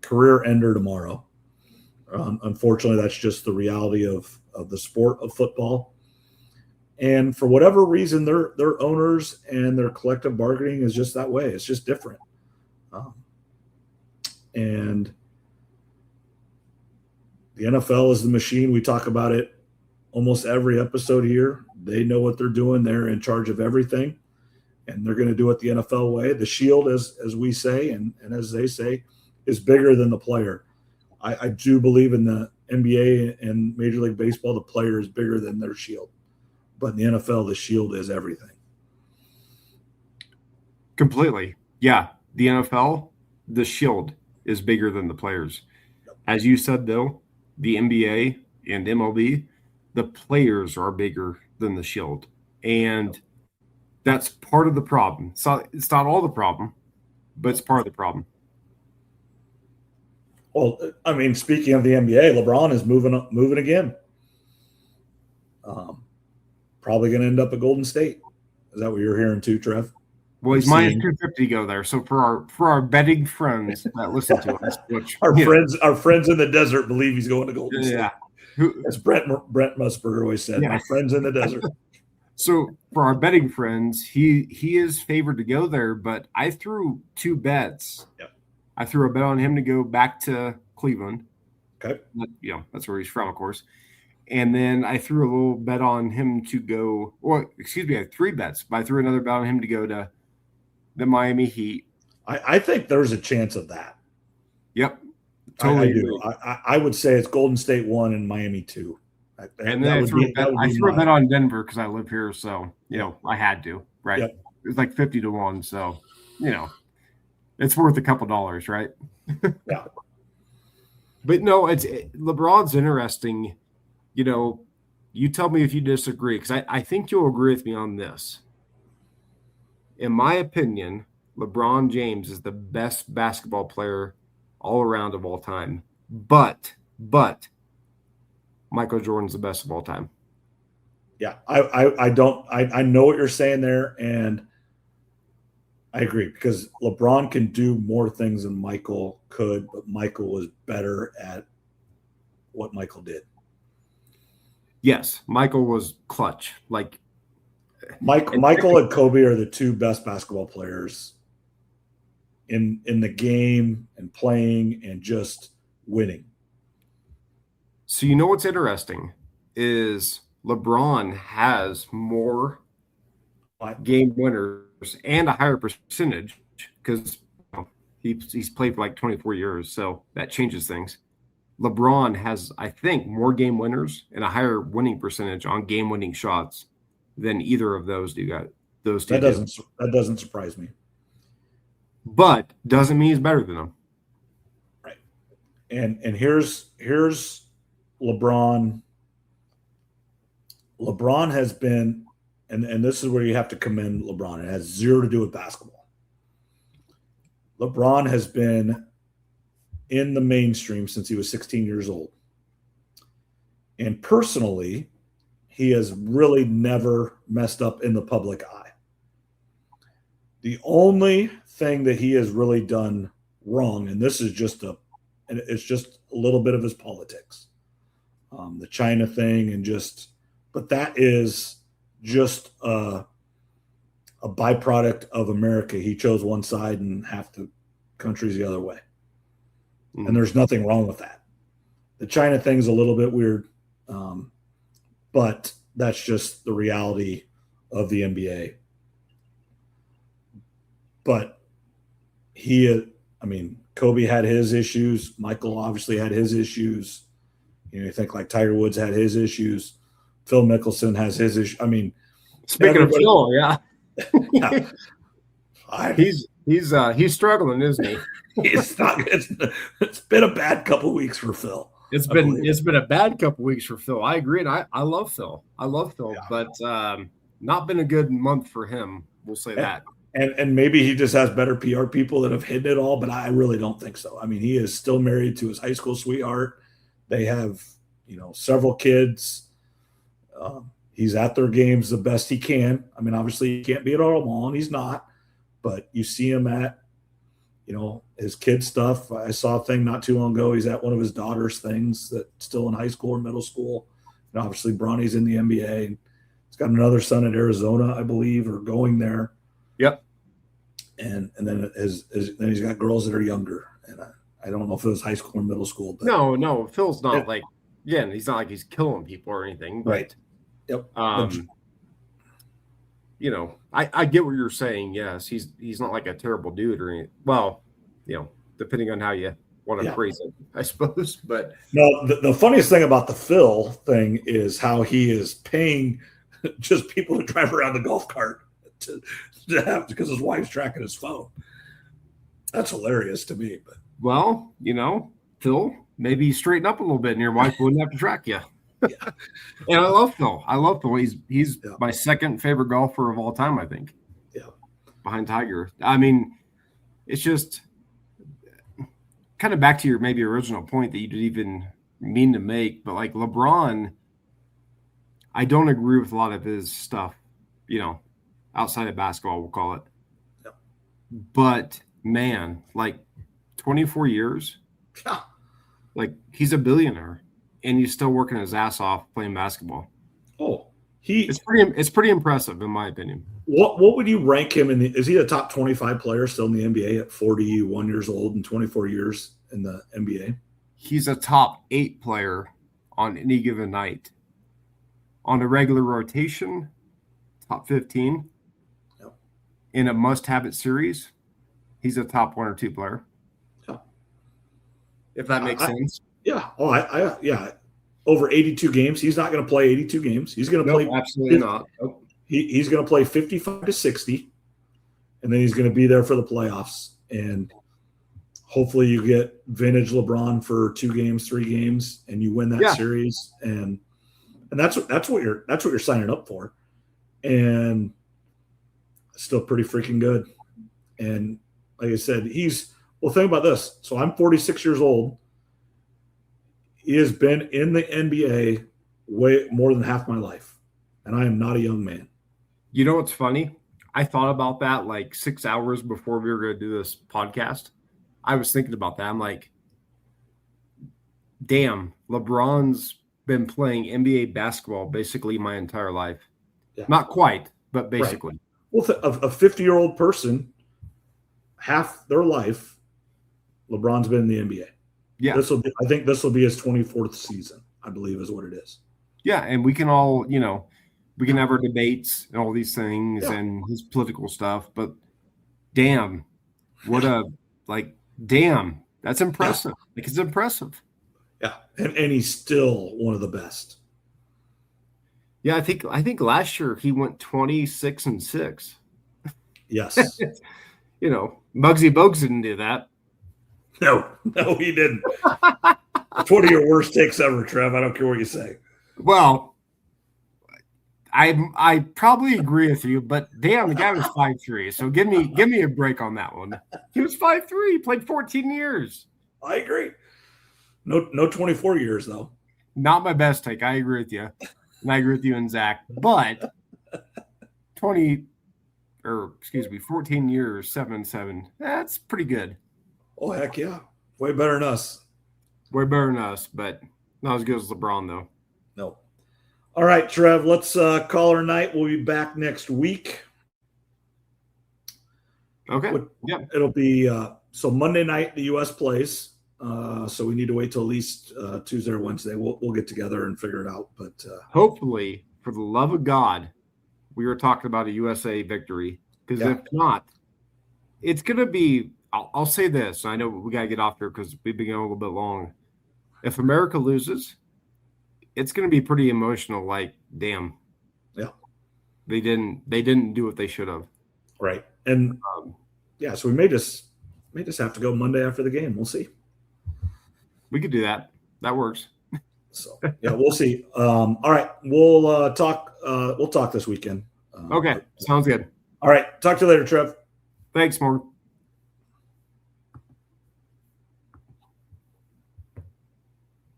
career ender tomorrow. Unfortunately, that's just the reality of the sport of football. And for whatever reason, their owners and their collective bargaining is just that way. It's just different. And the NFL is the machine. We talk about it almost every episode here. They know what they're doing. They're in charge of everything, and they're going to do it the NFL way. The shield, as we say, and as they say, is bigger than the player. I do believe in the NBA and Major League Baseball, the player is bigger than their shield. But in the NFL, the shield is everything. Completely. Yeah. The NFL, the shield is bigger than the players. As you said, though, the NBA and MLB, the players are bigger than the shield. And that's part of the problem. It's not all the problem, but it's part of the problem. Well, I mean, speaking of the NBA, LeBron is moving again. Probably going to end up at Golden State. Is that what you're hearing too, Trev? Well, he's minus 250 to go there. So for our betting friends that listen to us, which our friends in the desert believe he's going to Golden State. Yeah, as Brent Musburger always said, my friends in the desert. So for our betting friends, he is favored to go there. But I threw two bets. Yep. I threw a bet on him to go back to Cleveland. Okay. That's where he's from, of course. And then I threw a little bet on him to go. Well, excuse me, I had three bets, but I threw another bet on him to go to the Miami Heat. I think there's a chance of that. Yep. Totally. I do. I would say it's Golden State 1 and Miami 2. And then I threw a bet on Denver because I live here. So, I had to, right? Yep. It was like 50-1. So, it's worth a couple dollars, right? Yeah. But no, LeBron's interesting. You tell me if you disagree, because I think you'll agree with me on this. In my opinion, LeBron James is the best basketball player all around of all time. But Michael Jordan's the best of all time. Yeah, I know what you're saying there, and I agree, because LeBron can do more things than Michael could, but Michael was better at what Michael did. Yes, Michael was clutch. Like Michael and Kobe are the two best basketball players in the game, and playing and just winning. So what's interesting is LeBron has more game winners and a higher percentage because he's played for like 24 years, so that changes things. LeBron has, I think, more game winners and a higher winning percentage on game-winning shots than either of those two. That doesn't surprise me. But doesn't mean he's better than them. Right. And here's LeBron. LeBron has been, and this is where you have to commend LeBron. It has zero to do with basketball. LeBron has been in the mainstream since he was 16 years old. And personally, he has really never messed up in the public eye. The only thing that he has really done wrong, and this is just it's just a little bit of his politics, the China thing, but that is just a byproduct of America. He chose one side and half the country's the other way. And there's nothing wrong with that. The China thing's a little bit weird. but that's just the reality of the NBA. But Kobe had his issues. Michael obviously had his issues. You think like Tiger Woods had his issues. Phil Mickelson has his issues. Speaking of Phil, yeah. He's struggling, isn't he? It's been a bad couple weeks for Phil. It's been a bad couple weeks for Phil. I agree, and I love Phil. Yeah. But not been a good month for him. We'll say that. And maybe he just has better PR people that have hidden it all, but I really don't think so. He is still married to his high school sweetheart. They have, several kids. He's at their games the best he can. Obviously he can't be at all of them, and he's not. But you see him at, his kid stuff. I saw a thing not too long ago. He's at one of his daughter's things that's still in high school or middle school. And obviously Bronny's in the NBA. And he's got another son at Arizona, I believe, or going there. Yep. And then then he's got girls that are younger. And I don't know if it was high school or middle school. But no, Phil's not he's not like he's killing people or anything. But, right. Yep. I get what you're saying. Yes, he's not like a terrible dude or anything. Well, depending on how you want to phrase it, I suppose. But no, the funniest thing about the Phil thing is how he is paying just people to drive around the golf cart to have, because his wife's tracking his phone. That's hilarious to me. But well, Phil, maybe straighten up a little bit, and your wife wouldn't have to track you. Yeah. And I love Phil. He's my second favorite golfer of all time, I think. Yeah. Behind Tiger. It's just kind of back to your maybe original point that you didn't even mean to make, but like LeBron, I don't agree with a lot of his stuff, outside of basketball, we'll call it. Yeah. But man, 24 years, yeah. He's a billionaire. And he's still working his ass off playing basketball. Oh, it's pretty impressive in my opinion. What would you rank him in? Is he a top 25 player still in the NBA at 41 years old and 24 years in the NBA? He's a top 8 player on any given night. On a regular rotation, top 15. Yep. In a must-have-it series, he's a top 1 or 2 player. Yeah. If that makes sense. Yeah. Oh, yeah. Over 82 games. He's not going to play 82 games. He's going to play. Absolutely not. Nope. He's going to play 55 to 60, and then he's going to be there for the playoffs. And hopefully, you get vintage LeBron for 2 games, 3 games, and you win that series. And that's what you're signing up for. And still pretty freaking good. And like I said, think about this. So I'm 46 years old. He has been in the NBA way more than half my life, and I am not a young man. You know what's funny? I thought about that 6 hours before we were going to do this podcast. I was thinking about that. I'm like, damn, LeBron's been playing NBA basketball basically my entire life. Yeah. Not quite, but basically. Right. Well, a 50-year-old person, half their life, LeBron's been in the NBA. Yeah, I think this will be his 24th season, I believe is what it is. Yeah, and we can all, we can have our debates and all these things and his political stuff, but damn, damn, that's impressive. Yeah. It's impressive. Yeah, and he's still one of the best. Yeah, I think last year he went 26-6. Yes. Muggsy Bogues didn't do that. No, he didn't. It's one of your worst takes ever, Trev. I don't care what you say. Well, I probably agree with you, but damn, the guy was 5'3", so give me a break on that one. He was 5'3", he played 14 years. I agree. No 24 years though. Not my best take. I agree with you, and I agree with you and Zach. But 14 years, 7-7. That's pretty good. Oh, heck yeah. Way better than us. Way better than us, but not as good as LeBron, though. No. All right, Trev, let's call her night. We'll be back next week. Okay. Yeah. It'll be so Monday night, the U.S. plays. So we need to wait till at least Tuesday or Wednesday. We'll get together and figure it out. But hopefully, for the love of God, we were talking about a USA victory. Because if not, it's going to be. I'll say this. I know we got to get off here because we've been going a little bit long. If America loses, it's going to be pretty emotional. Like, damn. Yeah. They didn't do what they should have. Right. And so we may just have to go Monday after the game. We'll see. We could do that. That works. So yeah, we'll see. All right. We'll talk this weekend. Okay. Sounds good. All right. Talk to you later, Trev. Thanks, Morgan.